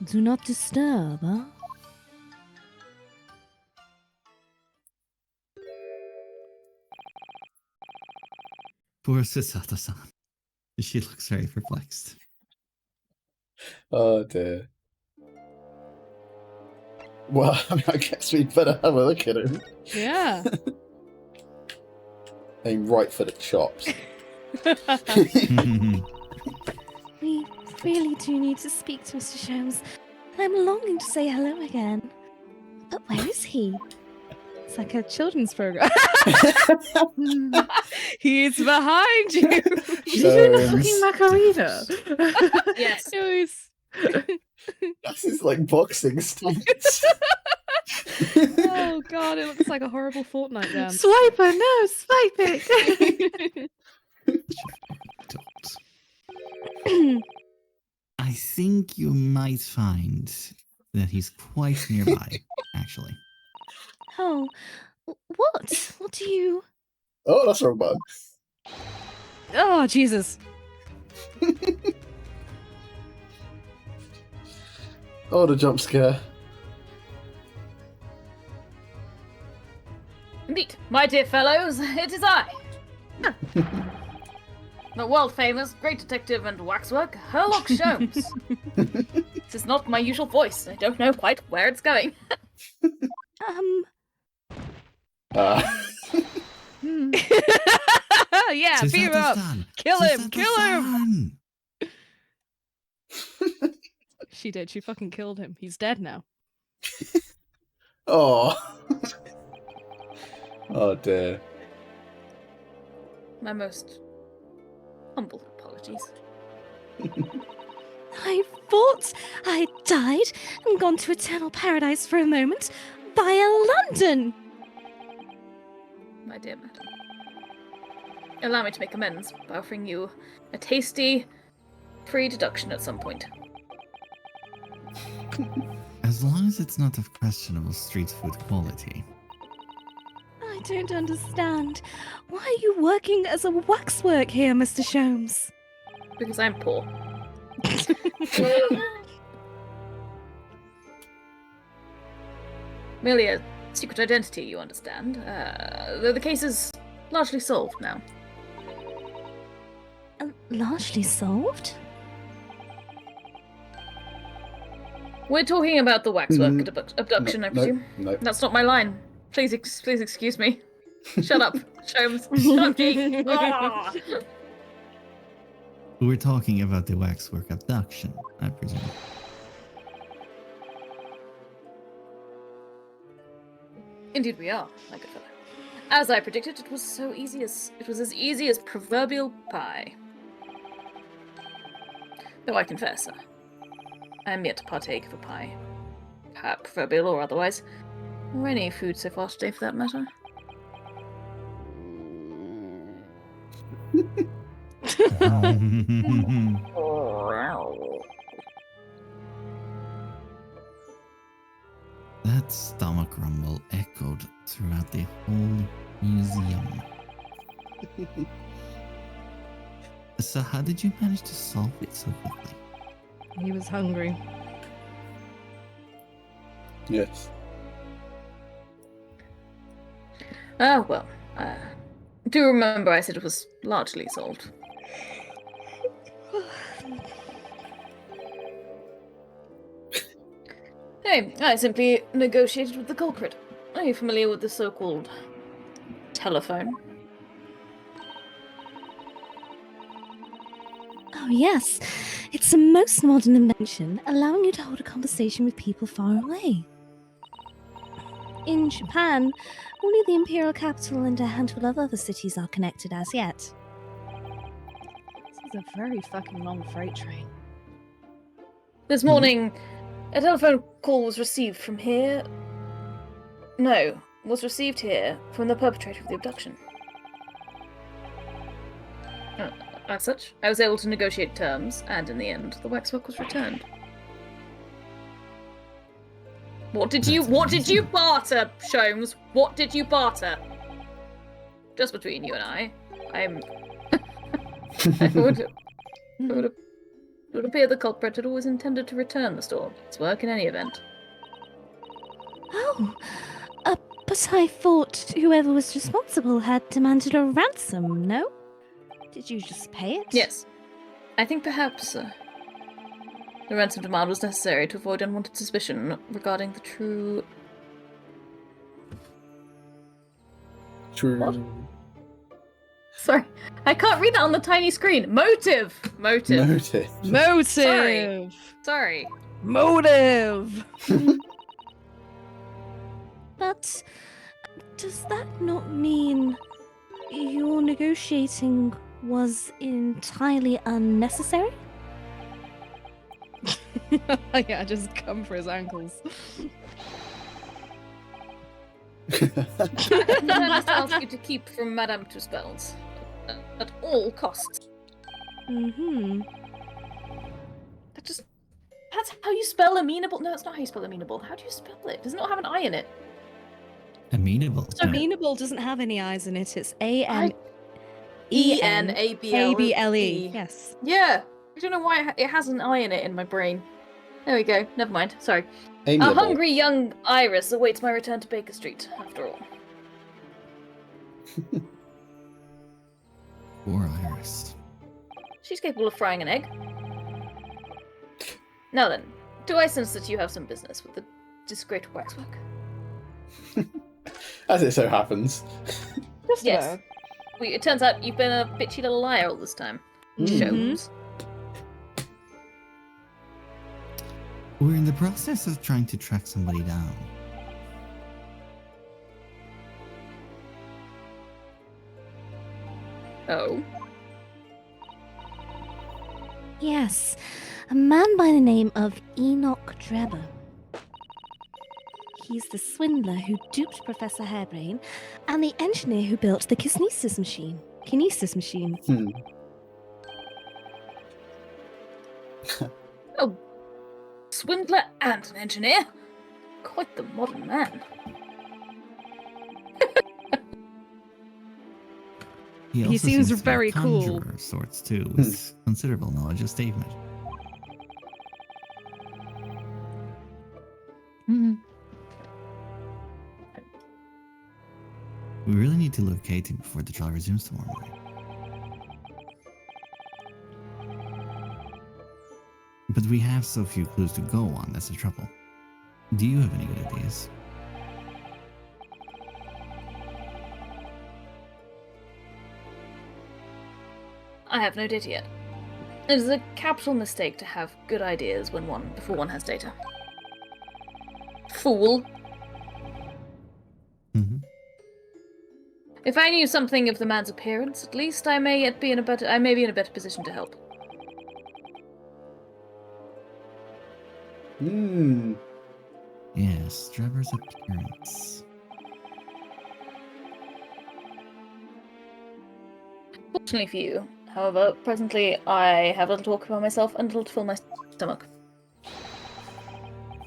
Do not disturb, huh? Poor Susato-san. She looks very perplexed. Oh dear. Well, I guess we'd better have a look at him. Yeah. Aim right for the chops. We really do need to speak to Mr. Sholmes. I'm longing to say hello again. But where is he? It's like a children's program. He's behind you. Did you do the fucking Sholmes. Macarena? Yes. Yes. This is like boxing stance. Oh god, it looks like a horrible Fortnite dance. Swiper, no, swipe it. I think you might find that he's quite nearby, actually. Oh, what? What do you... Oh, that's wrong button. Oh, Jesus. Oh, the jump scare. Indeed, my dear fellows, it is I. The world-famous great detective and waxwork, Herlock Sholmes. This is not my usual voice. I don't know quite where it's going. Yeah, beat him up. Kill him. Kill him. She did. She fucking killed him. He's dead now. Oh. Oh dear. My most humble apologies. I thought I died and gone to eternal paradise for a moment via London. My dear madam. Allow me to make amends by offering you a tasty, free deduction at some point. As long as it's not of questionable street food quality. I don't understand. Why are you working as a waxwork here, Mr. Sholmes? Because I'm poor. Merely a secret identity, you understand. Though the case is largely solved now. Largely solved? We're talking about the waxwork abduction, I presume. No. That's not my line. Please excuse me. Shut up, Sholmes. Shut up, Jake. Ah! We're talking about the waxwork abduction, I presume. Indeed we are, my good fellow. As I predicted, it was as easy as proverbial pie. Though I confess, I am yet to partake of a pie. Proverbial or otherwise. Or any food so far today, for that matter. That stomach rumble echoed throughout the whole museum. So how did you manage to solve it so quickly? He was hungry. Yes. Well, do remember I said it was largely solved. Hey, I simply negotiated with the culprit. Are you familiar with the so-called telephone? Oh, yes. It's a most modern invention, allowing you to hold a conversation with people far away. In Japan, only the imperial capital and a handful of other cities are connected as yet. This is a very fucking long freight train. This morning, a telephone call was received from here. No, was received here from the perpetrator of the abduction. As such, I was able to negotiate terms, and in the end, the waxwork was returned. What did you barter, Sholmes? What did you barter? Just between you and I, it would appear the culprit had always intended to return the store's work in any event. Oh, but I thought whoever was responsible had demanded a ransom, no? Did you just pay it? Yes. I think perhaps the ransom demand was necessary to avoid unwanted suspicion regarding the true... What? Sorry, I can't read that on the tiny screen. Motive! Sorry. Motive! But does that not mean your negotiating was entirely unnecessary? Yeah, just come for his ankles. I must ask you to keep from Madame Tuspel's at all costs. Mm-hmm. That's how you spell amenable. No, that's not how you spell amenable. How do you spell it? Does it not have an I in it? Amenable. Amenable doesn't have any eyes in it. It's A-N-E-A-B-L-E. E-N-A-B-L-E. Yes. Yeah. I don't know why it has an I in it in my brain. There we go. Never mind. Sorry. A Amiable. hungry young Iris awaits my return to Baker Street, after all. Poor Iris. She's capable of frying an egg. Now then, do I sense that you have some business with the discreet waxwork? As it so happens. Just Yes. about. Well, it turns out you've been a bitchy little liar all this time. Shows. We're in the process of trying to track somebody down. Oh. Yes, a man by the name of Enoch Drebber. He's the swindler who duped Professor Hairbrain and the engineer who built the kinesis machine. Oh. Swindler and an engineer? Quite the modern man. He also seems to be a very cool. conjurer of sorts too, with considerable knowledge of stage magic. Mhm. We really need to locate him before the trial resumes tomorrow morning. But we have so few clues to go on, that's the trouble. Do you have any good ideas? I have no data yet. It is a capital mistake to have good ideas before one has data. Fool. Mm-hmm. If I knew something of the man's appearance, at least I may be in a better position to help. Hmm. Yes, Trevor's appearance. Fortunately for you, however, presently I have little to occupy myself and little to fill my stomach.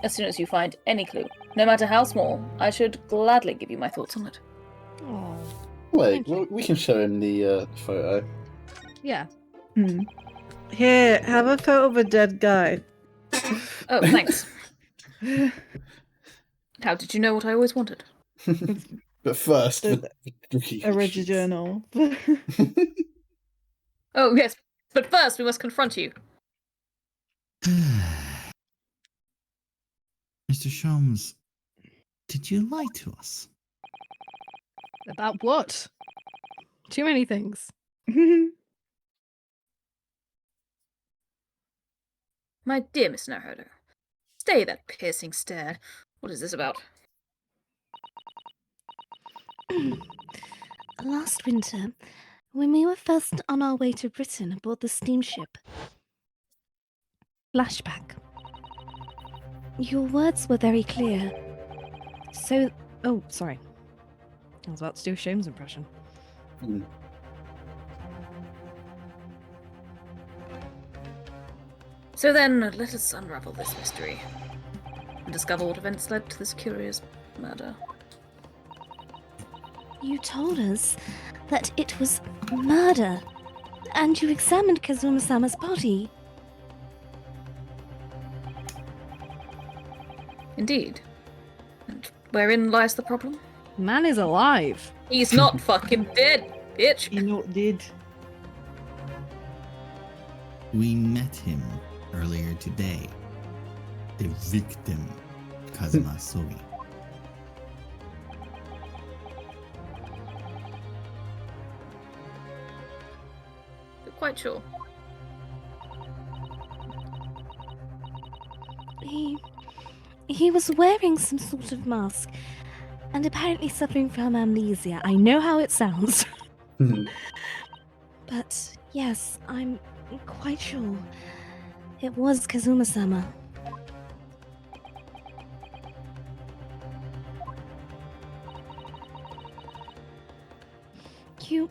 As soon as you find any clue, no matter how small, I should gladly give you my thoughts on it. Oh. Wait, Thank you. well, we can show him the photo. Yeah. Here, have a photo of a dead guy. Oh, thanks. How did you know what I always wanted? But first, The- A Reggie journal. Oh, yes, but first we must confront you. Mr. Sholmes, did you lie to us? About what? Too many things. My dear Miss Naruto, stay that piercing stare. What is this about? Last winter, when we were first on our way to Britain aboard the steamship. Flashback. Your words were very clear. So, Oh, sorry. I was about to do a Sholmes impression. Hmm. So then, let us unravel this mystery and discover what events led to this curious murder. you told us that it was murder, and you examined Kazuma-sama's body. Indeed. And wherein lies the problem? Man is alive. He's not fucking dead, bitch! He not did. We met him earlier today. The victim, Kazuma Sogi. You're quite sure. He was wearing some sort of mask, and apparently suffering from amnesia. I know how it sounds. But yes, I'm quite sure it was Kazuma-sama. You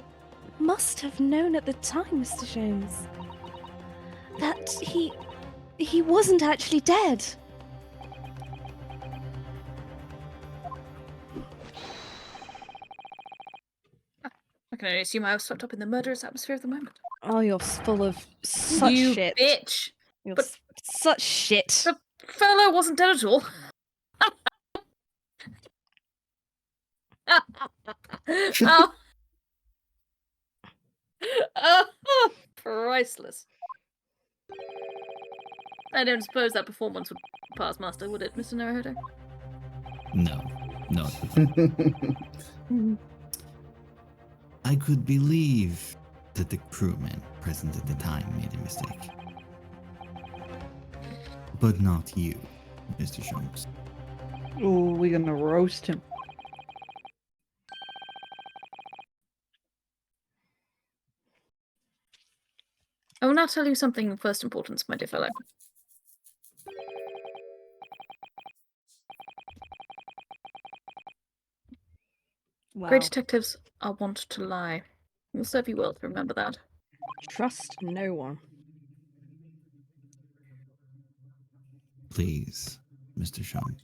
must have known at the time, Mr. Jones, that he wasn't actually dead. I can only assume I was swept up in the murderous atmosphere of the moment. Oh, you're full of such you shit. bitch! You're But- such shit. The fellow wasn't dead at all. Oh. Oh, priceless. I don't suppose that performance would pass muster, would it, Mr. Naruhodo? No, no. I could believe that the crewmen present at the time made a mistake. But not you, Mr. Sholmes. Oh, we're gonna roast him. I will now tell you something of first importance, my dear fellow. Wow. Great detectives are wont to lie. It will serve you well to remember that. Trust no one. Please, Mr. Sholmes.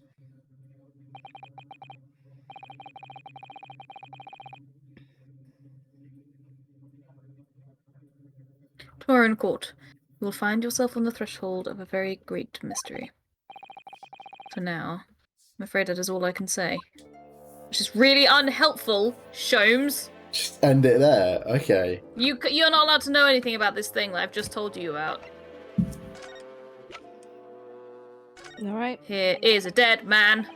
Tomorrow in court, you will find yourself on the threshold of a very great mystery. For now, I'm afraid that is all I can say. Which is really unhelpful, Sholmes. Just end it there. Okay. You're not allowed to know anything about this thing that I've just told you about. All right. Here is a dead man.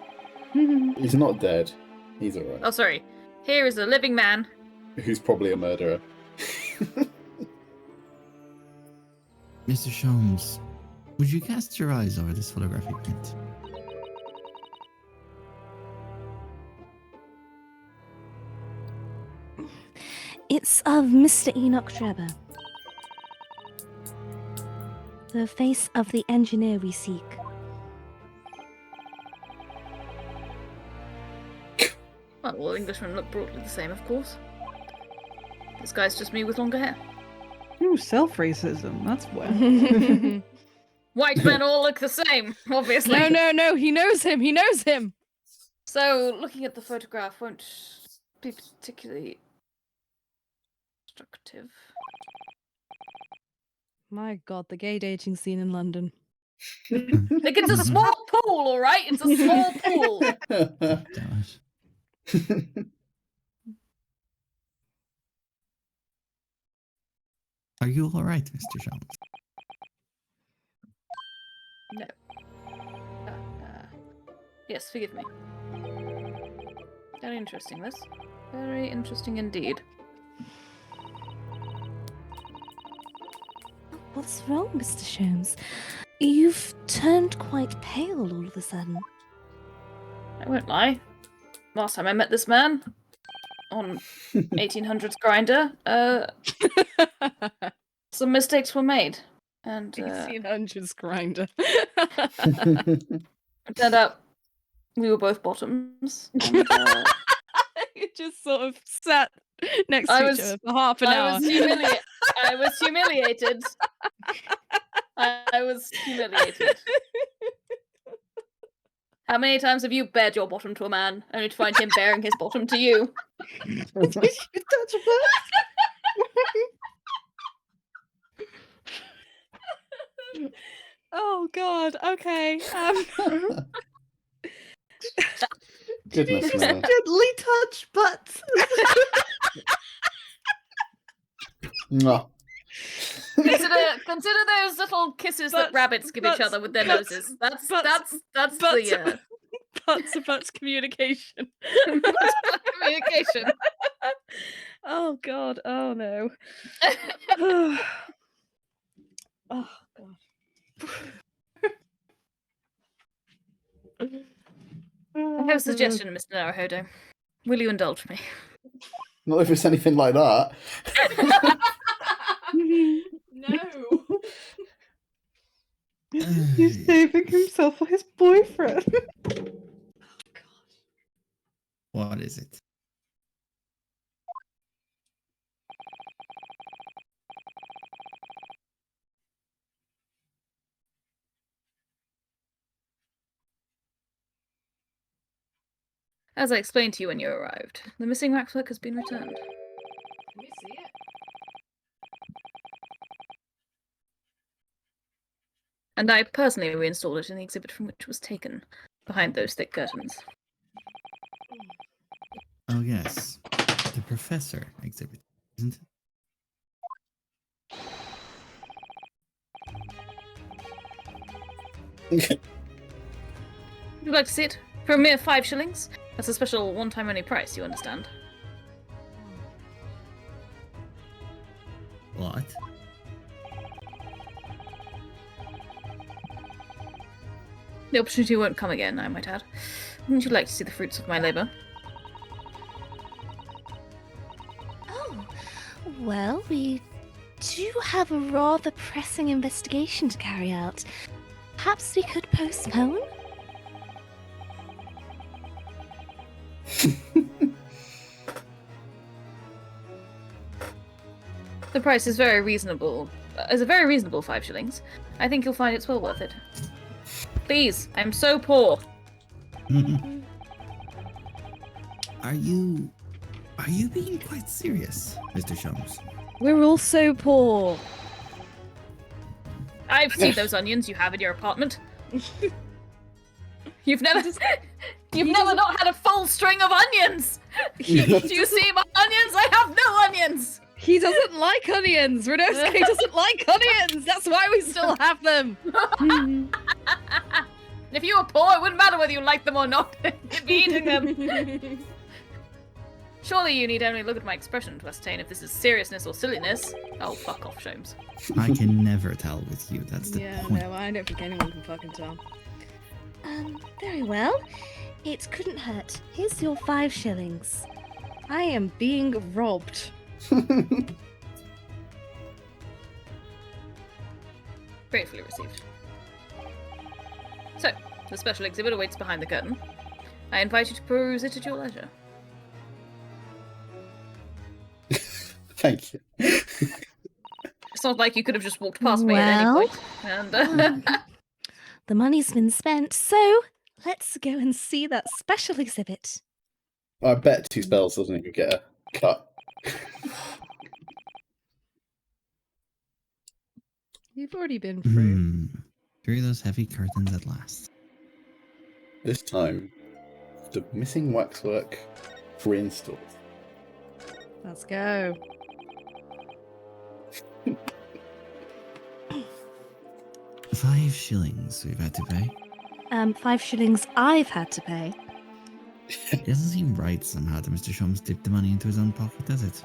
He's not dead. He's alright. Oh, sorry. Here is a living man. Who's probably a murderer. Mr. Sholmes, would you cast your eyes over this photographic print? It's of Mr. Enoch Trevor. The face of the engineer we seek. Well, all Englishmen look broadly the same, of course. This guy's just me with longer hair. Ooh, self-racism. That's well. White men all look the same, obviously. No, he knows him. He knows him. So, looking at the photograph won't be particularly instructive. My God, the gay dating scene in London. Like, it's a small pool, alright? It's a small pool. Damn it. Are you alright, Mr. Sholmes? No. Yes, forgive me. Very interesting, this. Very interesting indeed. What's wrong, Mr. Sholmes? You've turned quite pale all of a sudden. I won't lie. Last time I met this man on 1800s Grinder, some mistakes were made. And 1800s grinder. it turned out we were both bottoms. And, You just sort of sat next I to was- each other for half an I hour. was humiliated. I was humiliated. How many times have you bared your bottom to a man, only to find him bearing his bottom to you? Did you touch a Oh God. Okay. Goodness me. gently touch butts? Mwah. Consider those little kisses that Butts- rabbits give each butts- other with their butts- noses. That's butts- that's butts- the Butts communication. communication. Oh God. Oh no. Oh God. I have a suggestion, Mr. Naruhodo. Will you indulge me? Not if it's anything like that. No. He's saving himself for his boyfriend. What is it? As I explained to you when you arrived, the missing waxwork has been returned. And I personally reinstalled it in the exhibit from which it was taken, behind those thick curtains. Oh, yes. The professor exhibit, isn't it? Would you like to see it? For a mere 5 shillings? That's a special one-time only price, you understand. What? The opportunity won't come again, I might add. Wouldn't you like to see the fruits of my labour? Oh, well, we do have a rather pressing investigation to carry out. Perhaps we could postpone? The price is very reasonable. Is a very reasonable 5 shillings. I think you'll find it's well worth it. Please, I'm so poor. Are you being quite serious, Mr. Sholmes? We're all so poor. I've seen those onions you have in your apartment. You've never not had a full string of onions. Do you see my onions? I have no onions. He doesn't like onions. Renosuke doesn't like onions. That's why we still have them. If you were poor, it wouldn't matter whether you liked them or not. You'd be eating them. Surely you need only look at my expression to ascertain if this is seriousness or silliness. Oh, fuck off, Sholmes. I can never tell with you. That's the Yeah, point. no, I don't think anyone can fucking tell. Very well. It couldn't hurt. Here's your 5 shillings. I am being robbed. Gratefully received. So, the special exhibit awaits behind the curtain. I invite you to peruse it at your leisure. Thank you. It's not like you could have just walked past me at any Well, point. And The money's been spent, so let's go and see that special exhibit. I bet 2 spells doesn't even get a cut. You've already been through. Through those heavy curtains at last. This time, the missing waxwork reinstalled. Let's go. $5 shillings we've had to pay. 5 shillings I've had to pay. It doesn't seem right somehow that Mr. Sholmes dipped the money into his own pocket, does it?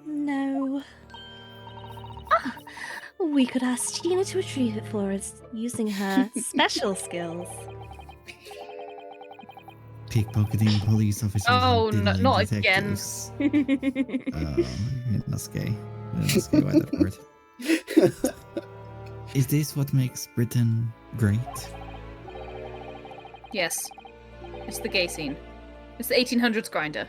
No. We could ask Tina to retrieve it for us using her special skills. Pickpocketing police officers. Oh, and no, diddling not again. detectives. Natrasca. Natrasca, why that word? Is this what makes Britain great? yes, it's the gay scene. It's the 1800s grinder.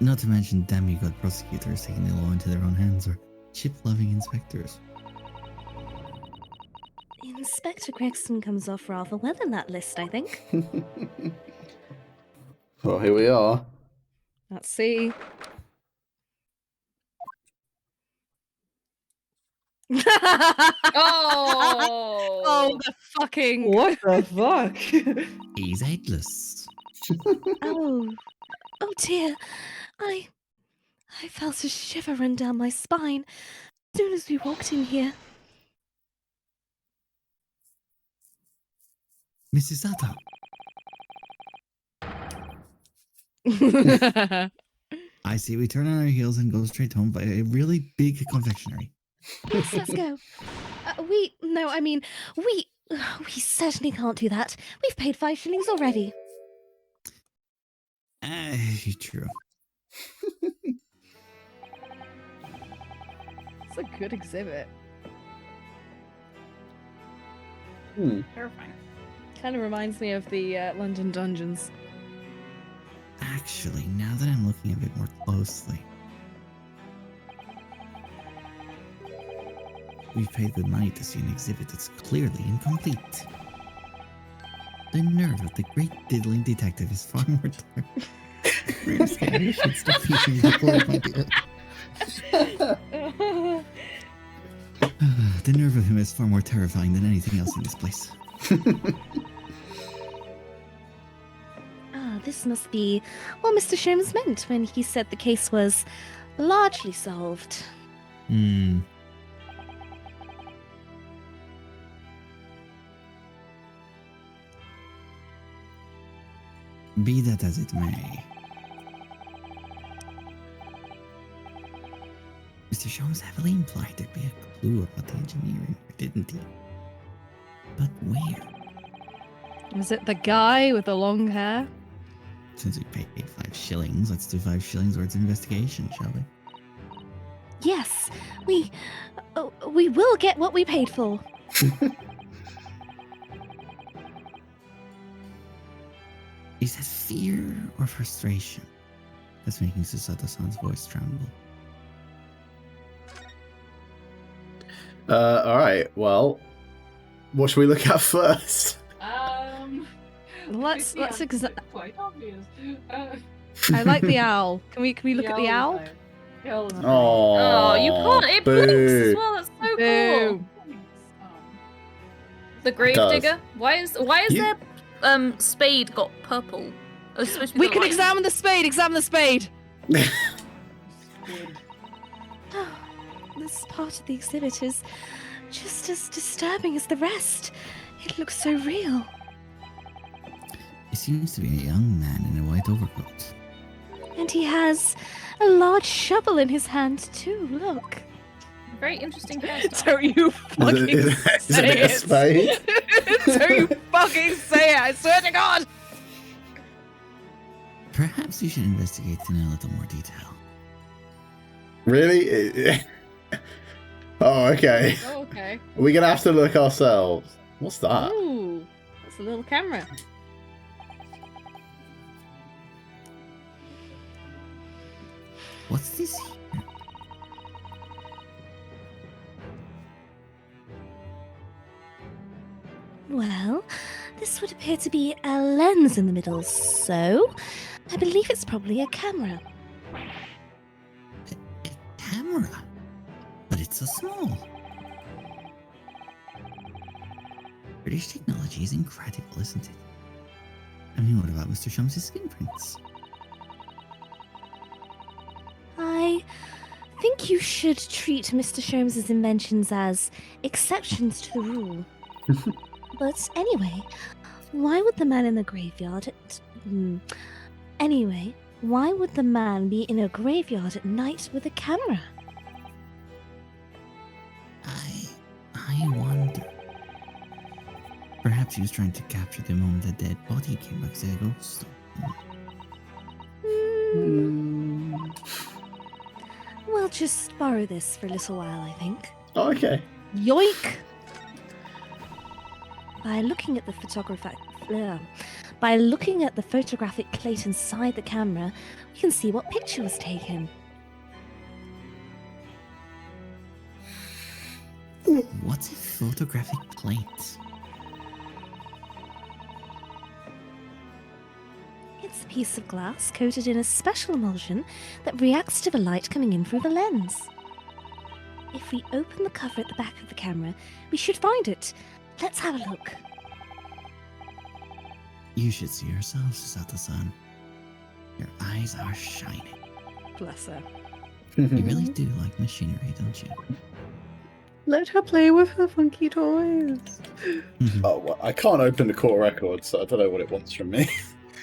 Not to mention demigod prosecutors taking the law into their own hands, or chip-loving inspectors. Inspector Gregson comes off rather well in that list, I think. Well, here we are. Let's see. Oh! The fucking. What the fuck? He's headless. Oh dear. I felt a shiver run down my spine as soon as we walked in here. Mrs. Sato. I see we turn on our heels and go straight home by a really big confectionery. Yes, let's go. We certainly can't do that. We've paid 5 shillings already. True. It's a good exhibit. Terrifying. Kind of reminds me of the London Dungeons. Actually, now that I'm looking a bit more closely, we've paid good money to see an exhibit that's clearly incomplete. The nerve of the great diddling detective is far more dark. Really scary. I should stop using that word, my dear. The nerve of him is far more terrifying than anything else in this place. Ah, this must be what Mr. Sholmes meant when he said the case was largely solved. Hmm. Be that as it may. Mr. Sholmes heavily implied there'd be a clue about the engineering, didn't he? But where? Was it the guy with the long hair? Since we paid 5 shillings, let's do 5 shillings worth of investigation, shall we? Yes, we will get what we paid for. Is that fear or frustration that's making Susato-san's voice tremble? Alright, well, what should we look at first? Let's examine. I like the owl. Can we look at the owl? Oh, you can't. It blinks as boo. well. That's so Boo. cool. The grave does. digger. Why is You- their spade got purple? Oh, it's supposed to be We the can light. examine the spade. Examine the spade. This part of the exhibit is just as disturbing as the rest. It looks so real. It seems to be a young man in a white overcoat. And he has a large shovel in his hand, too. Look. Very interesting hairstyle. Don't you Is fucking it say a spade? Don't you fucking say it. I swear to God. Perhaps you should investigate in a little more detail. Really? Oh, okay. Oh, okay. We're gonna have to look ourselves. What's that? Ooh, that's a little camera. What's this here? Well, this would appear to be a lens in the middle, so I believe it's probably a camera. A camera? But it's so small. British technology is incredible, isn't it? I mean, what about Mr. Sholmes' skin prints? I think you should treat Mr. Sholmes' inventions as exceptions to the rule. But anyway, why would the man in the graveyard Anyway, why would the man be in a graveyard at night with a camera? I wonder. Perhaps he was trying to capture the moment a dead body came back to a ghost. We'll just borrow this for a little while, I think. Oh, okay. Yoink! By looking at the photographic plate inside the camera, we can see what picture was taken. What's a photographic plate? It's a piece of glass coated in a special emulsion that reacts to the light coming in through the lens. If we open the cover at the back of the camera, we should find it. Let's have a look. You should see yourself, Susato-san. Your eyes are shining. Bless her. You really do like machinery, don't you? Let her play with her funky toys. Oh, well, I can't open the core record, so I don't know what it wants from me.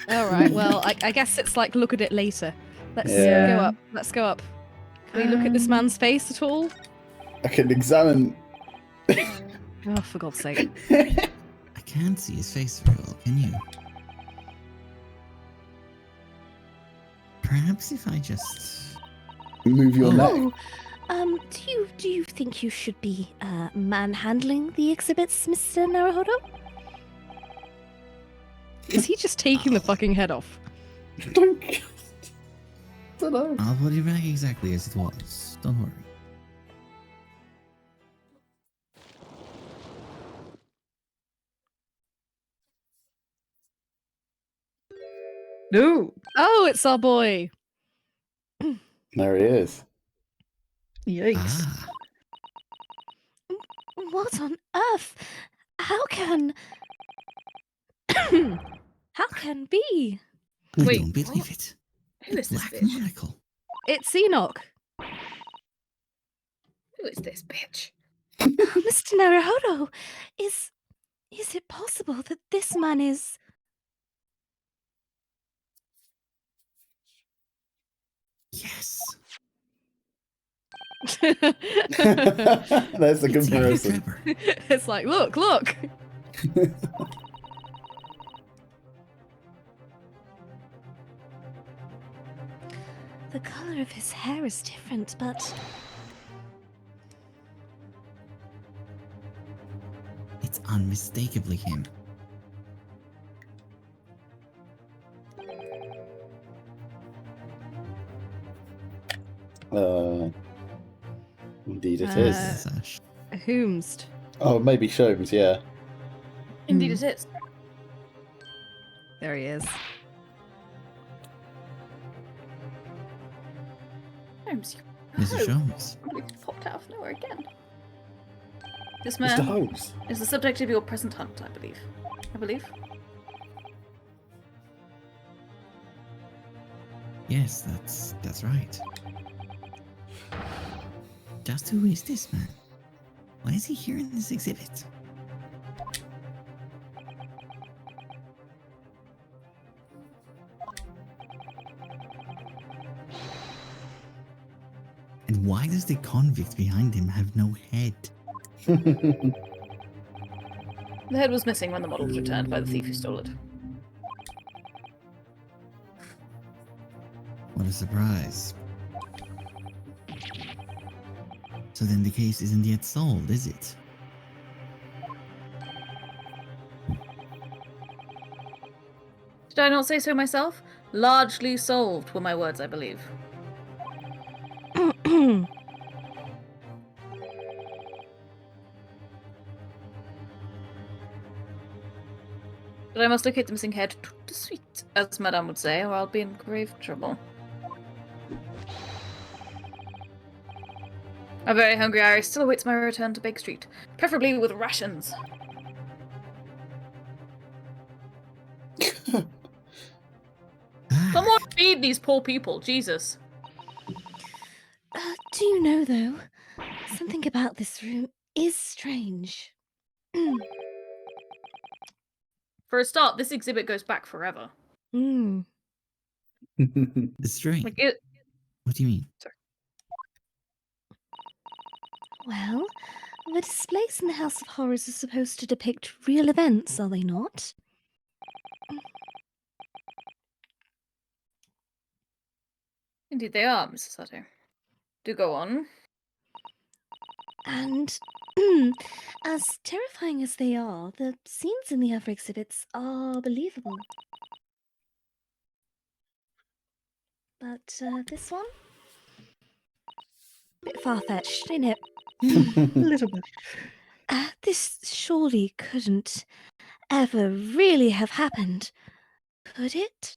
All right. Well, I guess it's like look at it later. Let's Yeah. go up. Let's go up. Can we look at this man's face at all? I can examine. Oh, for God's sake! I can't see his face very well, can you? Perhaps if I just... Move your neck. Oh, do you think you should be manhandling the exhibits, Mr. Naruhodo? Is he just taking the fucking head off? Don't know. I'll put it back exactly as it was. Don't worry. No. Oh, it's our boy. There he is. Yikes. Ah, What on earth? How can. How can be? I Wait, don't believe what? it. Who is this Black bitch? monocle. It's Enoch. Who is this bitch? Mr. Naruhodo, is it possible that this man is. Yes. There's the It's Jack the comparison. Trapper. It's like, look. The color of his hair is different, but. It's unmistakably him. Indeed it Uh, is. Sash. Whomst. Oh, maybe Sholmes, yeah. Indeed it is. There he is. Holmes, Mr. Oh. Jones. you popped out of nowhere again. This Mr. man Holmes. is the subject of your present hunt, I believe. Yes, that's right. Just who is this man? Why is he here in this exhibit? And why does the convict behind him have no head? The head was missing when the model was returned by the thief who stole it. What a surprise. So then the case isn't yet solved, is it? Did I not say so myself? Largely solved were my words, I believe. But I must locate the missing head tout de suite, as Madame would say, or I'll be in grave trouble. A very hungry Iris still awaits my return to Bake Street, preferably with rations. Someone feed these poor people, Jesus. Do you know, though, something about this room is strange. For a start, this exhibit goes back forever. Mm. It's strange. Like it. What do you mean? Well, the displays in the House of Horrors are supposed to depict real events, are they not? Indeed, they are, Mrs. Sato. Do go on. And as terrifying as they are, the scenes in the other exhibits are believable. But this one? Bit far-fetched, ain't it? A little bit. This surely couldn't ever really have happened, could it?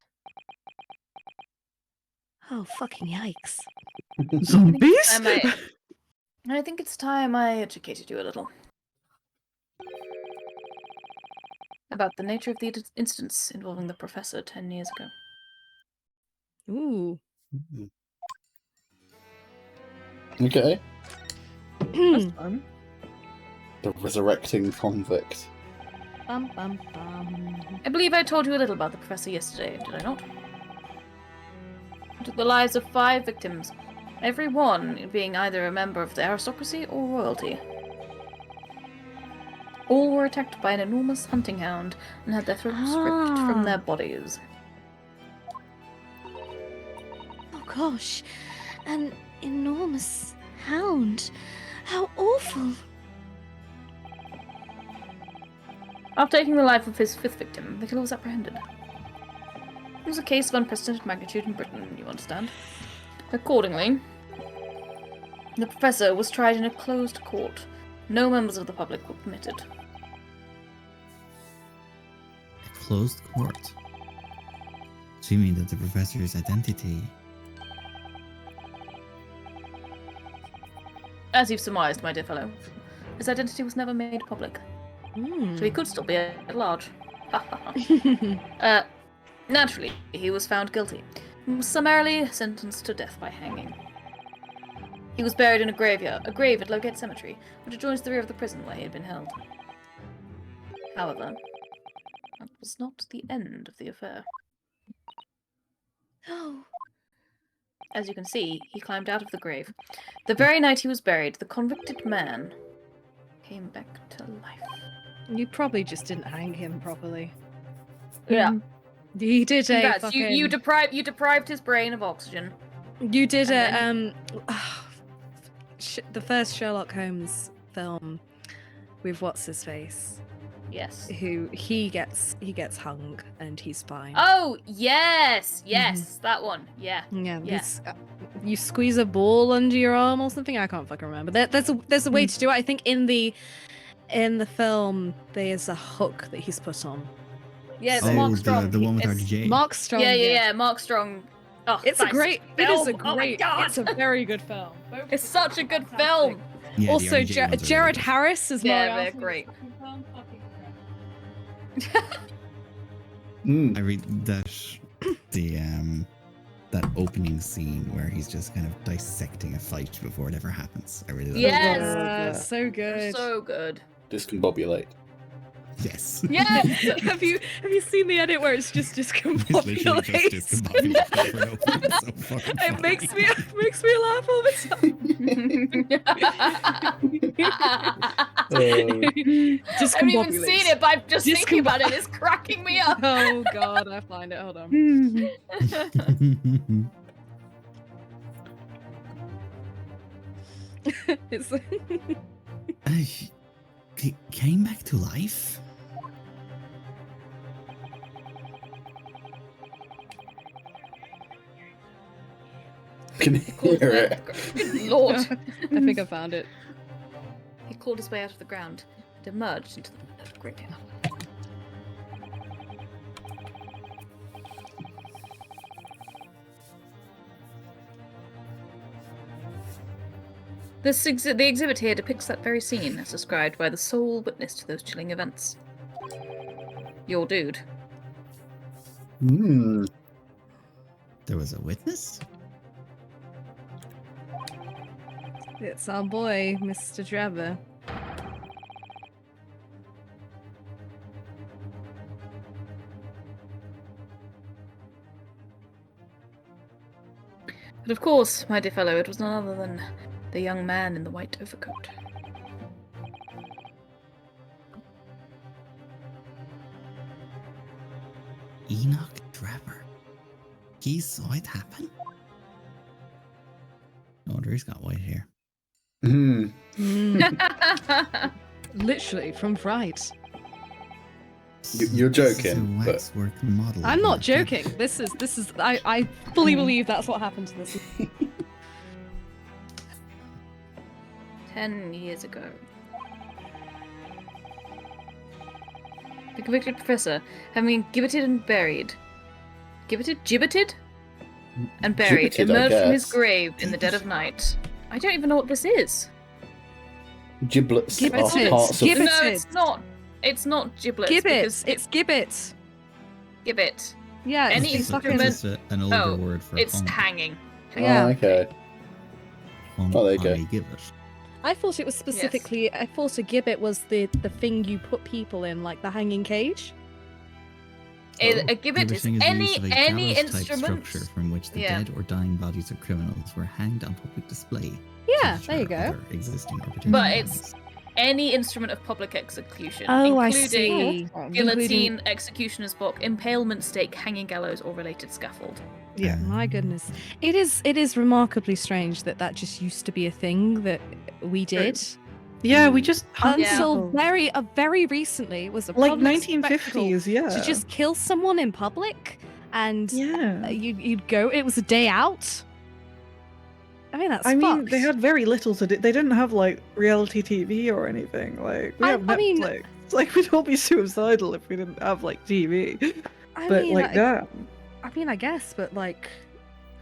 Oh, fucking yikes. Zombies? I think it's time I educated you a little. About the nature of the incidents involving the professor 10 years ago. Ooh. Okay. That's fun. The resurrecting convict. Bum, bum, bum. I believe I told you a little about the professor yesterday, did I not? He took the lives of 5 victims, every one being either a member of the aristocracy or royalty. All were attacked by an enormous hunting hound and had their throats ripped from their bodies. Oh gosh, an enormous hound. How awful. After taking the life of his 5th victim, the killer was apprehended. It was a case of unprecedented magnitude in Britain, you understand. Accordingly, the professor was tried in a closed court. No members of the public were permitted. A closed court. So you mean that the professor's identity As you've surmised, my dear fellow, his identity was never made public, so he could still be at large. Naturally, he was found guilty and was summarily sentenced to death by hanging. He was buried in a grave at Logate Cemetery, which adjoins the rear of the prison where he had been held. However, that was not the end of the affair. Oh. As you can see, he climbed out of the grave. The very night he was buried, the convicted man came back to life. You probably just didn't hang him properly. Yeah. He did a Congrats, fucking... you deprived his brain of oxygen. You did And the first Sherlock Holmes film with what's his face, Yes. who he gets hung and he's fine. Oh, yes, that one. Yeah. Yeah, yeah. You squeeze a ball under your arm or something. I can't fucking remember. There's a way to do it. I think in the film there's a hook that he's put on. Yeah, it's Oh, Mark Strong. the one with It's- RDJ. Mark Strong. Yeah, Mark Strong. Oh, It's a great. It is a film. Oh my great. God. It's a very good film. Both It's such a good fantastic. film. Yeah, the Also, RDJ ones are really Jared good. Harris is Yeah, Moriarty. they're great. Mm. I read that that opening scene where he's just kind of dissecting a fight before it ever happens. I really like Yes. Yeah. So good. So good. Discombobulate. that. Yes. Yes. have you seen the edit where it's just It's literally just discombobulated? discombobulated over and over. It's so fucking It funny. makes me laugh all the time. I haven't even seen it, but I'm just thinking about it. It's cracking me up. Oh god, I find it. Hold on. It's He came back to life? Can hear it. Good lord. I think I found it. He clawed his way out of the ground and emerged into the window of the graveyard. The exhibit here depicts that very scene as described by the sole witness to those chilling events. Your dude. Mm. There was a witness? It's our boy, Mr. Trevor. But of course, my dear fellow, it was none other than the young man in the white overcoat. Enoch Trevor. He saw it happen? No wonder he's got white hair. Mm. Literally from Fright. You're This is joking, a but waxwork model. I'm not here. joking. This is I fully believe that's what happened to this. 10 years ago. The convicted professor, having been gibbeted and buried. Gibbeted? And buried, Gibbeted, I emerged from his guess. grave in the dead of night. I don't even know what this is. giblets are Gibbeted. parts of... Gibbeted. No, it's not. It's not giblets. Gibbets. because It's gibbets. gibbet. Yeah. Any it's It's fucking. instrument- just an older Oh, word for It's hung. hanging. Yeah. Oh, okay. Hung Oh, there you go. on a gibbet. I thought it was specifically. I thought a gibbet was the thing you put people in, like the hanging cage. A gibbet is Gibbeting the use of a any gallows-type instrument. structure from which the Yeah. dead or dying bodies of criminals were hanged on public display. Yeah, to there you deter go. other Existing or potential But it's- enemies. Any instrument of public execution, Oh, I including see. guillotine, executioner's block, impalement stake, hanging gallows, or related scaffold. Yeah. My goodness, it is remarkably strange that just used to be a thing that we did Yeah, we just hung until people. very recently. It was a like public spectacle 1950s. Yeah. to just kill someone in public, and yeah. you'd go. It was a day out. I mean, that's. I mean, fucked. they had very little to do. They didn't have like reality TV or anything. Like we I- have I mean- Netflix. Like we'd all be suicidal if we didn't have like TV. I But mean, like that. I mean, I guess, but like,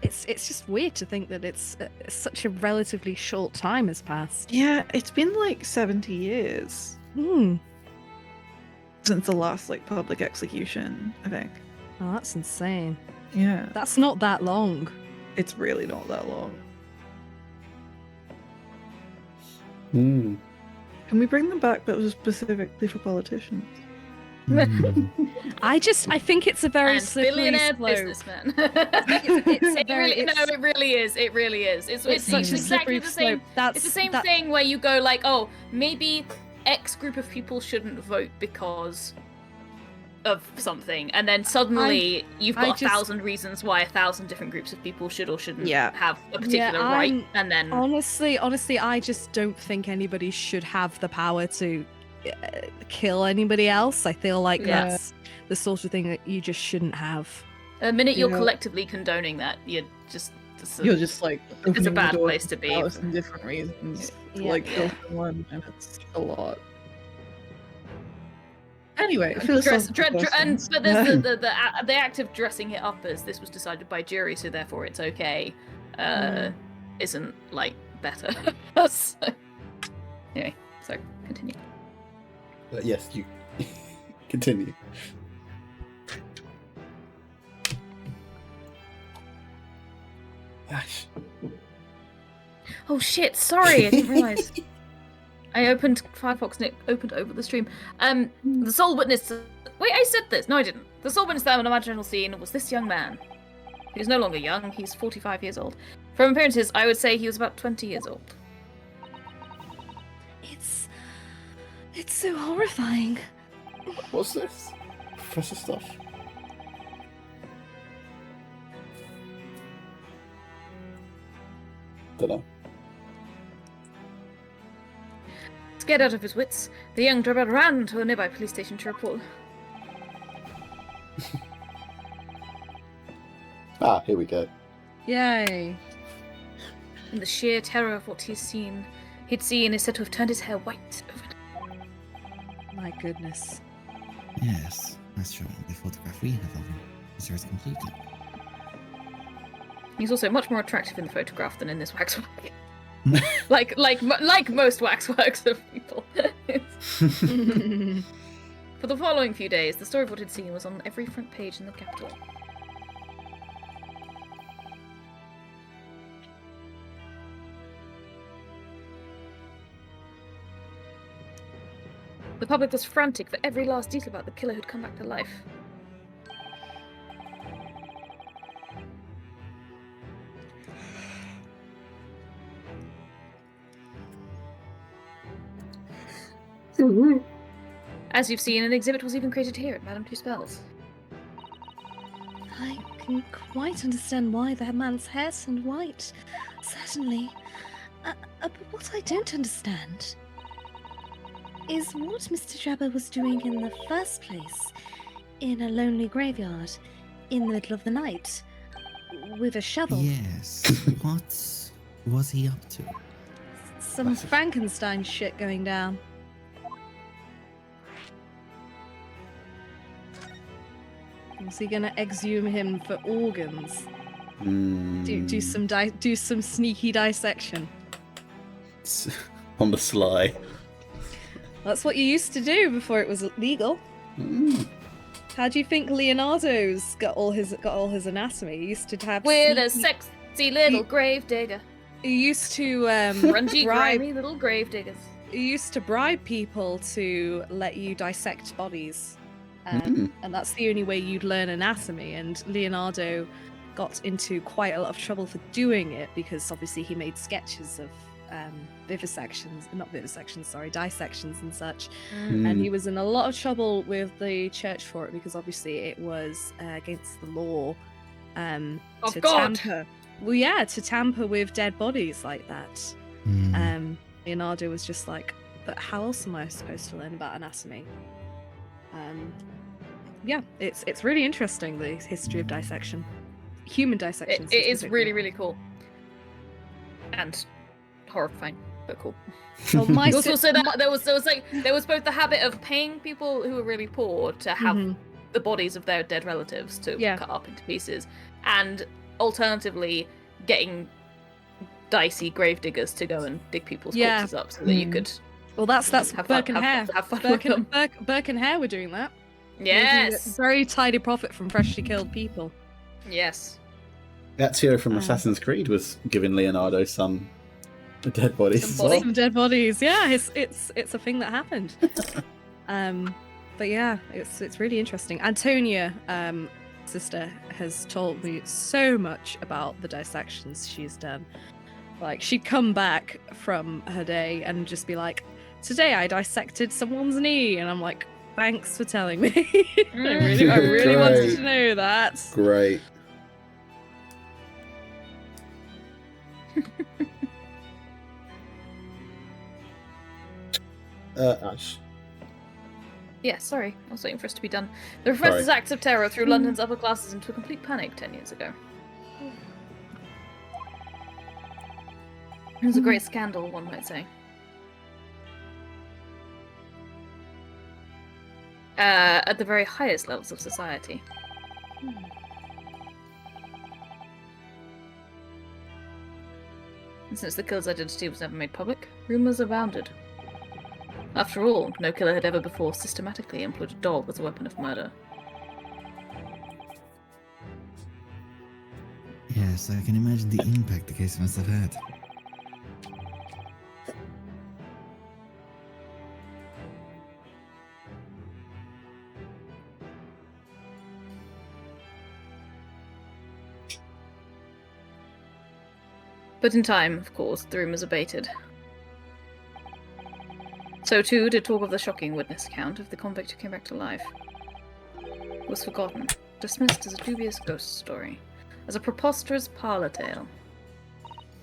it's just weird to think that it's such a relatively short time has passed. Yeah, it's been like 70 years Hmm. since the last like public execution, I think. Oh, that's insane. Yeah, That's not that long. it's really not that long. Hmm. Can we bring them back, but specifically for politicians? I think it's a very And slippery billionaire slope. businessman. It's a very it really is. It really is. It's such a exactly slippery the same. slope. It's the same thing where you go like, oh, maybe X group of people shouldn't vote because of something, and then suddenly you've got 1,000 reasons why 1,000 different groups of people should or shouldn't have a particular right, and then honestly, I just don't think anybody should have the power to kill anybody else. I feel like that's the sort of thing that you just shouldn't have. the minute you're collectively condoning that, you're just like it's a opening bad the door place to be. 1,000 different reasons to Yeah. like kill someone, and it's a lot. Anyway, But philosophical questions. there's the act of dressing it up as this was decided by jury, so therefore it's okay, isn't like better. So, anyway, so continue. Yes, you continue. Ash. Oh shit! Sorry, I didn't realize. I opened Firefox and it opened over the stream. The sole witness. Wait, I said this. No, I didn't. The sole witness that unimaginable scene was this young man. He's no longer young. He's 45 years old. From appearances, I would say he was about 20 years old. It's so horrifying. What's this? Professor stuff. Dunno. Scared out of his wits, the young dropout ran to a nearby police station to report. Ah, here we go. Yay. In the sheer terror of what he'd seen is said to have turned his hair white over. My goodness. Yes, that's showing the photograph we have of him. Is yours completely? He's also much more attractive in the photograph than in this waxwork. like most waxworks of people. For the following few days, the story of what he'd seen was on every front page in the capital. The public was frantic for every last detail about the killer who'd come back to life. As you've seen, an exhibit was even created here at Madame Two Spells. I can quite understand why that man's hair turned white. Certainly. But what I don't understand is what Mr. Drabber was doing in the first place, in a lonely graveyard, in the middle of the night, with a shovel. Yes. What was he up to? Some Frankenstein shit going down. Was he gonna exhume him for organs? Do some sneaky dissection. On the sly. That's what you used to do before it was legal. How do you think Leonardo's got all his anatomy? He used to have With a sexy little grave digger. He used to Grungy, bribe. grimy little grave diggers. He used to bribe people to let you dissect bodies, and that's the only way you'd learn anatomy. And Leonardo got into quite a lot of trouble for doing it because obviously he made sketches of dissections and such. And he was in a lot of trouble with the church for it because obviously it was against the law Of to God. tamper. Well, yeah, to tamper with dead bodies like that. Leonardo was just like, but how else am I supposed to learn about anatomy? Yeah, it's really interesting, the history of dissection, human dissection. It is really, really cool. And horrifying, but cool. Oh, my You also said that there was both the habit of paying people who were really poor to have the bodies of their dead relatives to cut up into pieces, and alternatively, getting dicey gravediggers to go and dig people's Yeah. corpses up so that you could Well, that's have Burke fun, and Hare. have fun with them. Burke and Hare were doing that. Yes. Making a very tidy profit from freshly killed people. Yes. Ezio from Assassin's Creed was giving Leonardo some dead bodies as well. Some dead bodies. Yeah, it's a thing that happened. But yeah, it's really interesting. Antonia, sister, has told me so much about the dissections she's done. Like, she'd come back from her day and just be like, "Today I dissected someone's knee," and I'm like, "Thanks for telling me." I really wanted Great. to know that. Great. Ash. Yeah, sorry. I was waiting for us to be done. The Professor's acts of terror threw London's upper classes into a complete panic 10 years ago. It was a great scandal, one might say. At the very highest levels of society. And since the killer's identity was never made public, rumours abounded. After all, no killer had ever before systematically employed a dog as a weapon of murder. Yes, I can imagine the impact the case must have had. But in time, of course, the rumours abated. So too did talk of the shocking witness account of the convict who came back to life. It was forgotten, dismissed as a dubious ghost story, as a preposterous parlour tale.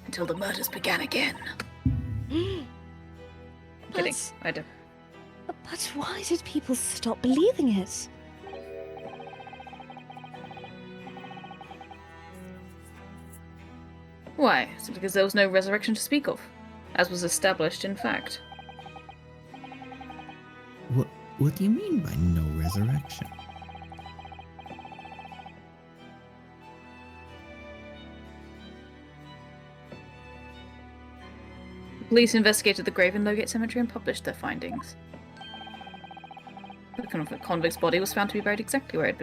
Until the murders began again. Kidding. I do. But why did people stop believing it? Why? Simply because there was no resurrection to speak of, as was established in fact. What do you mean by no resurrection? The police investigated the grave in Lowgate Cemetery and published their findings. The convict's body was found to be buried exactly where it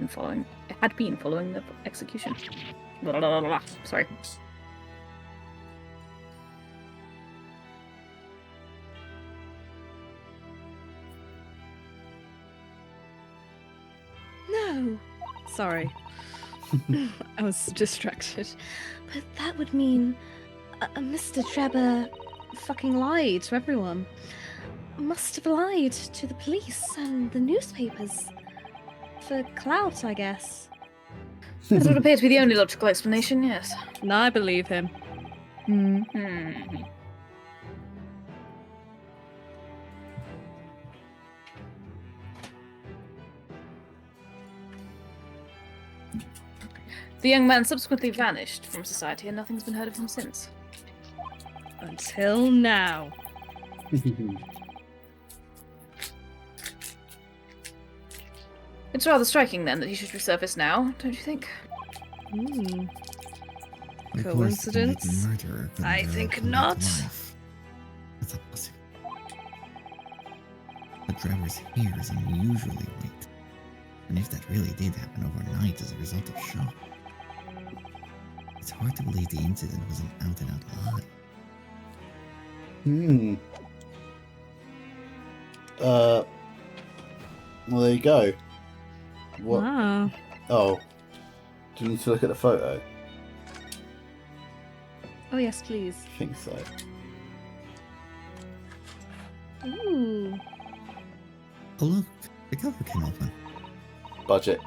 had been following the execution. Blah, blah, blah, blah. Sorry. No. Sorry. I was distracted. But that would mean Mr. Drebber fucking lied to everyone. Must have lied to the police and the newspapers. For clout, I guess. That would appear to be the only logical explanation, yes. No, I believe him. The young man subsequently vanished from society and nothing's been heard of him since. Until now. It's rather striking, then, that he should resurface now, don't you think? Of Coincidence? Course, the murderer couldn't I have think come back not. to life. That's impossible. The driver's hair is unusually white. And if that really did happen overnight as a result of shock, it's hard to believe the incident was an out-and-out lie. Well, there you go. What? Wow. Oh. Do you need to look at the photo? Oh, yes, please. I think so. Ooh. Oh look, the cover came open. Budget.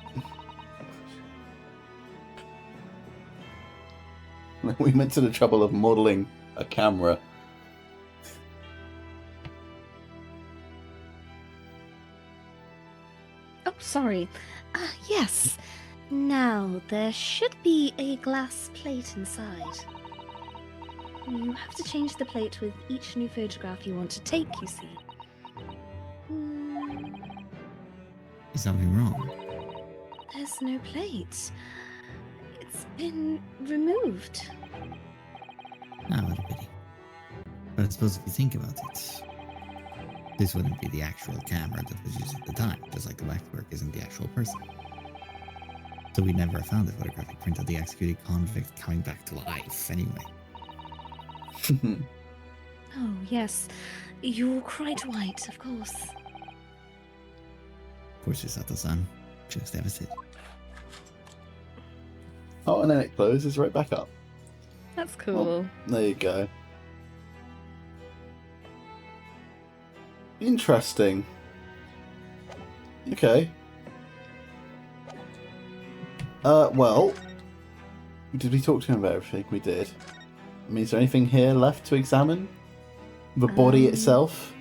We went to the trouble of modelling a camera. Oh, sorry. Yes. Now, there should be a glass plate inside. You have to change the plate with each new photograph you want to take, you see. Is something wrong? There's no plate. It's It's been removed. Ah, what a pity. But I suppose if you think about it, this wouldn't be the actual camera that was used at the time, just like the waxwork isn't the actual person. So we never found the photographic print of the executed convict coming back to life, anyway. Oh, yes. You're quite right, of course. Poor Susato-san. She looks devastated. Oh, and then it closes right back up. That's cool. There you go. Interesting. Okay. Well, did we talk to him about everything? We did. I mean, is there anything here left to examine? The body itself?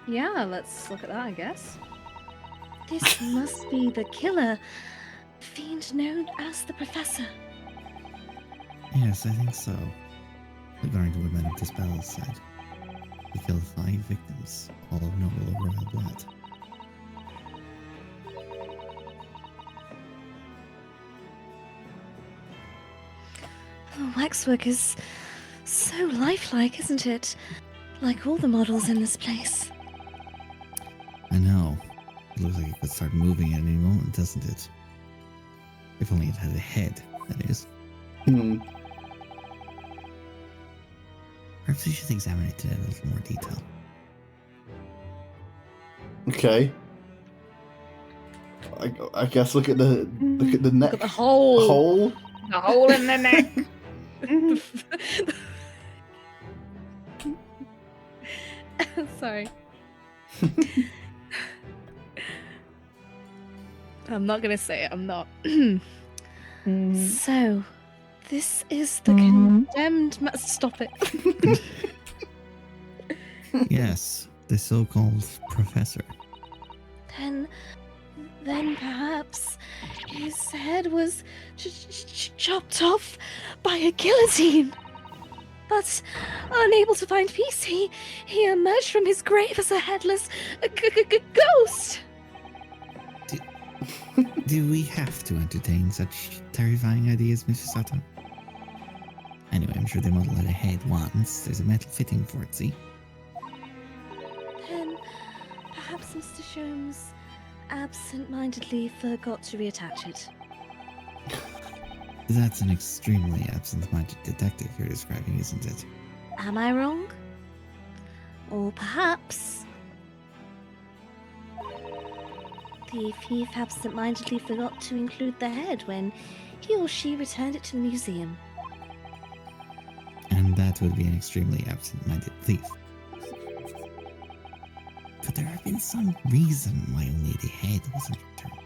Yeah, let's look at that, I guess. This must be the killer. Fiend known as the Professor. Yes, I think so. According to what Madame Tispel said, he killed 5 victims, all of noble or royal blood. The waxwork is so lifelike, isn't it? Like all the models in this place. I know. It looks like it could start moving at any moment, doesn't it? If only it had a head, that is. Perhaps we should examine it in a little more detail. Okay. I guess look at the neck. Look at the hole. Hole? The hole in the neck. Sorry. I'm not gonna say it. I'm not. So, this is the condemned. Stop it. Yes, the so-called professor. Then perhaps his head was chopped off by a guillotine. But unable to find peace, he emerged from his grave as a headless ghost. Do we have to entertain such terrifying ideas, Mrs. Sato? Anyway, I'm sure they model had a head once. There's a metal fitting for it, see? Then perhaps Mr. Sholmes absent-mindedly forgot to reattach it. That's an extremely absent-minded detective you're describing, isn't it? Am I wrong? Or perhaps the thief absent-mindedly forgot to include the head when he or she returned it to the museum. And that would be an extremely absent-minded thief. Could there have been some reason why only the head wasn't returned?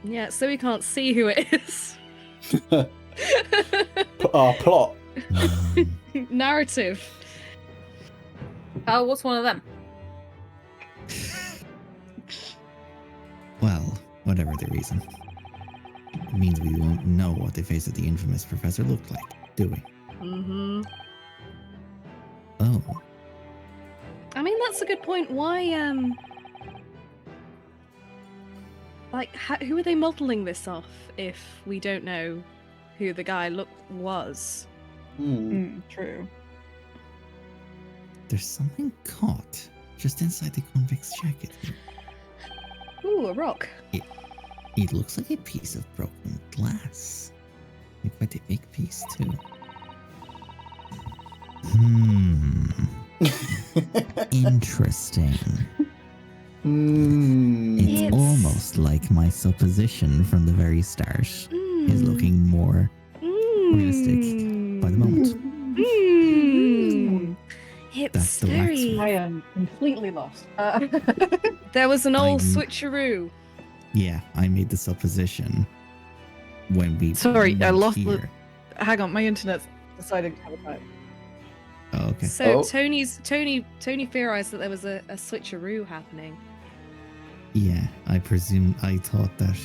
Yeah, so we can't see who it is. Plot. Narrative. Oh, what's one of them? Well, whatever the reason. It means we won't know what the face of the infamous professor looked like, do we? Mm-hmm. Oh, I mean, that's a good point. Why, like, who are they modeling this off if we don't know who the guy was? True. there's something caught just inside the convict's jacket. Ooh, a rock. It looks like a piece of broken glass. And quite a big piece, too. Interesting. It's almost like my supposition from the very start is looking more realistic by the moment. It's That's the very... waxwork. I am completely lost. There was an old I'm- switcheroo. Yeah, I made the supposition when we. Sorry, I went lost the- here. Hang on, my internet's decided to have a time. Oh, okay. So Oh. Tony theorized that there was a switcheroo happening. Yeah, I thought that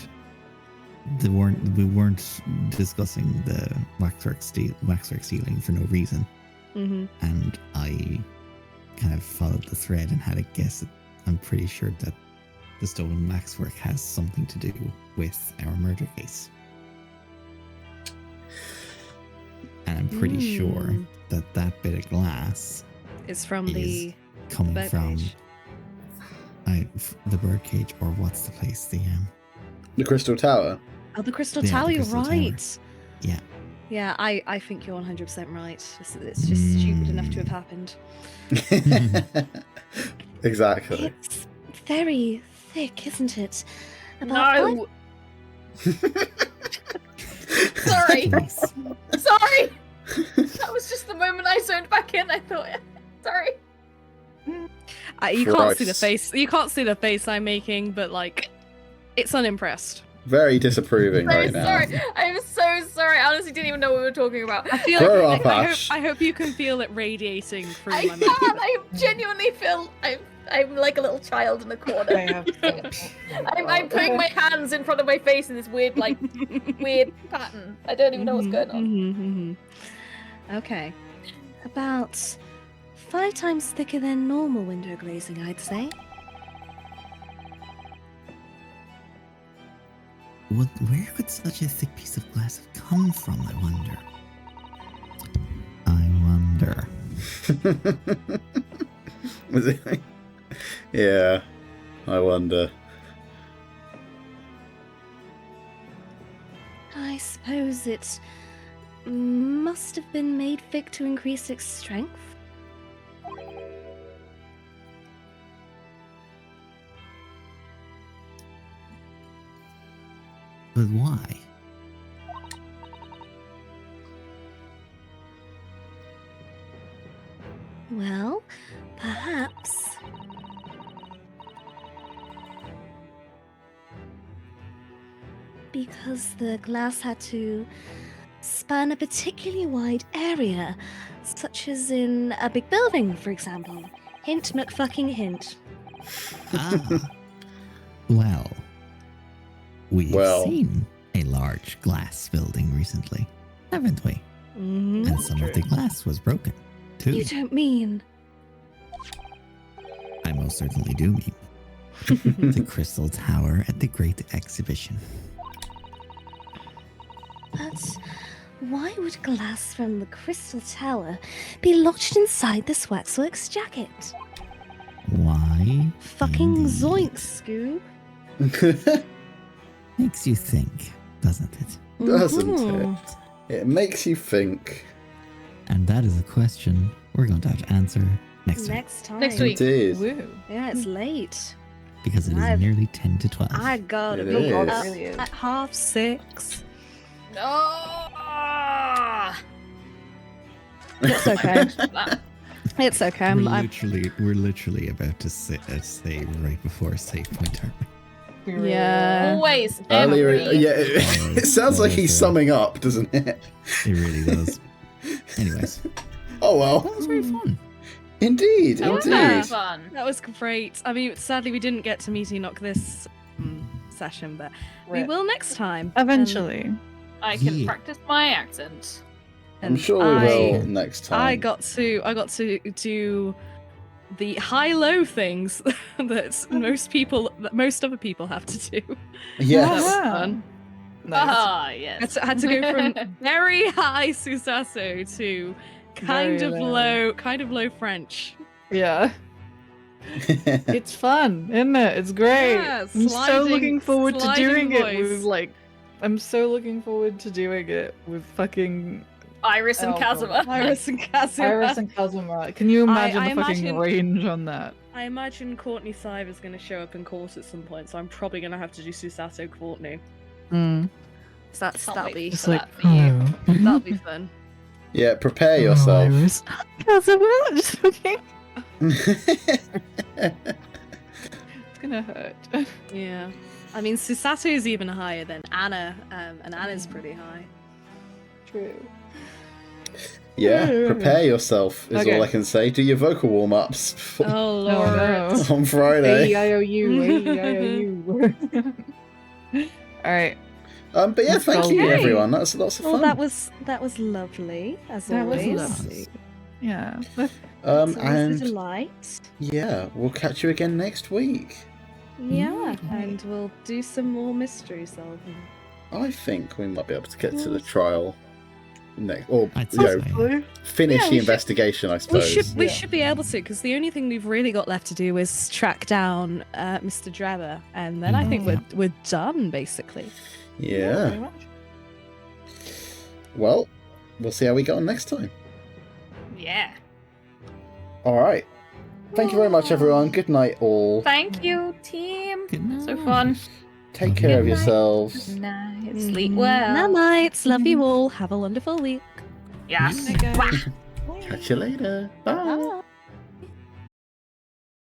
we weren't discussing the waxwork ceiling for no reason, Mm-hmm. and I kind of followed the thread and had a guess that I'm pretty sure that the stolen waxwork has something to do with our murder case. And I'm pretty sure that that bit of glass It's from is the coming from birdcage. the birdcage, or what's the place? The Crystal Tower. Oh, the Crystal Yeah, the Tower, you're Crystal Tower. right. Yeah. Yeah, I think you're 100% right. It's just stupid enough to have happened. Exactly. It's very thick, isn't it? About No! Sorry. Please. Sorry! That was just the moment I zoned back in. I thought, sorry. You can't see the Christ. face. You can't see the face I'm making, but like, it's unimpressed. Very disapproving So right now. sorry. I'm so sorry. I honestly didn't even know what we were talking about. I feel Grow like up, Ash. I hope you can feel it radiating through I my can. mouth. I genuinely feel I'm like a little child in the corner. I have I'm putting my hands in front of my face in this weird, like, weird pattern. I don't even know what's going on. Okay. About 5 times thicker than normal window glazing, I'd say. Where could such a thick piece of glass have come from, I wonder? Was it? Yeah, I wonder. I suppose it must have been made thick to increase its strength. But why? Well, perhaps. Because the glass had to span a particularly wide area, such as in a big building, for example. Hint McFucking hint. Ah. Well, we've seen a large glass building recently, haven't we? Mm-hmm. And some of the glass was broken, too. You don't mean. I most certainly do mean. The Crystal Tower at the Great Exhibition. But why would glass from the Crystal Tower be lodged inside this waxworks jacket? Why? Fucking indeed. zoinks, Scoob. Makes you think, doesn't it? Doesn't Mhm. it? It makes you think. And that is a question we're going to have to answer next time. Next time. Next week. Indeed. Woo. Yeah, it's late. Because it is I've- nearly 10 to 12. I gotta It be is. up It really is. at 6:30. No! It's okay. It's okay. I'm we're literally about to say right before save point, aren't we? yeah. Always. Earlier, every- yeah, it sounds like he's summing up, doesn't it? It really does. Anyways, Oh well. that was very fun. Indeed, That was indeed. very fun. That was great. I mean, sadly, we didn't get to meet Enoch this session, but we will next time. Eventually. I can Yeah. practice my accent. I'm sure we will next time. I got to do the high-low things that most other people have to do. That was Yes. fun. Nice. Ah, yes. Had to go from very high Susasso to kind Very of low. low French. Yeah. It's fun, isn't it? It's great. Yeah, I'm so sliding- looking forward to sliding doing it voice. with I'm so looking forward to doing it with fucking Iris and Oh, God. Kazuma. Iris and Cassie. Iris and Kazuma. Can you imagine I the fucking imagine- range on that? I imagine Courtney Sive is going to show up in court at some point, so I'm probably going to have to do Susato Courtney. Mm. So Can't that'll wait be Just for like, that for you. that'll be fun. Yeah, prepare yourself. Iris. Kazuma. Just fucking. It's gonna hurt. Yeah. I mean, Susato is even higher than Anna, and Anna's pretty high. True. Yeah, prepare yourself is Okay. all I can say. Do your vocal warm-ups before- Oh Oh lord. no. on Friday. A-E-I-O-U. Alright. But yeah, thank you Okay. everyone. That's lots of Well, fun. that was lovely as That was always. lovely. Yeah. It's always a and delight. yeah, we'll catch you again next week. Yeah, and we'll do some more mystery solving. I think we might be able to get to the trial or I'd you know, say so, yeah. finish Yeah, the we should- investigation, I We suppose. should be able to, because the only thing we've really got left to do is track down Mr. Drebber, and then I think we're done basically. Yeah. very much. Well, we'll see how we get on next time. Yeah. All right. Thank you very much, everyone. Good night, all. Thank you, team. Good night. So fun. Take care of Good night. yourselves. Good night. Sleep well. Nights. Love you all. Have a wonderful week. Yes. Okay. Catch you later. Bye. Bye.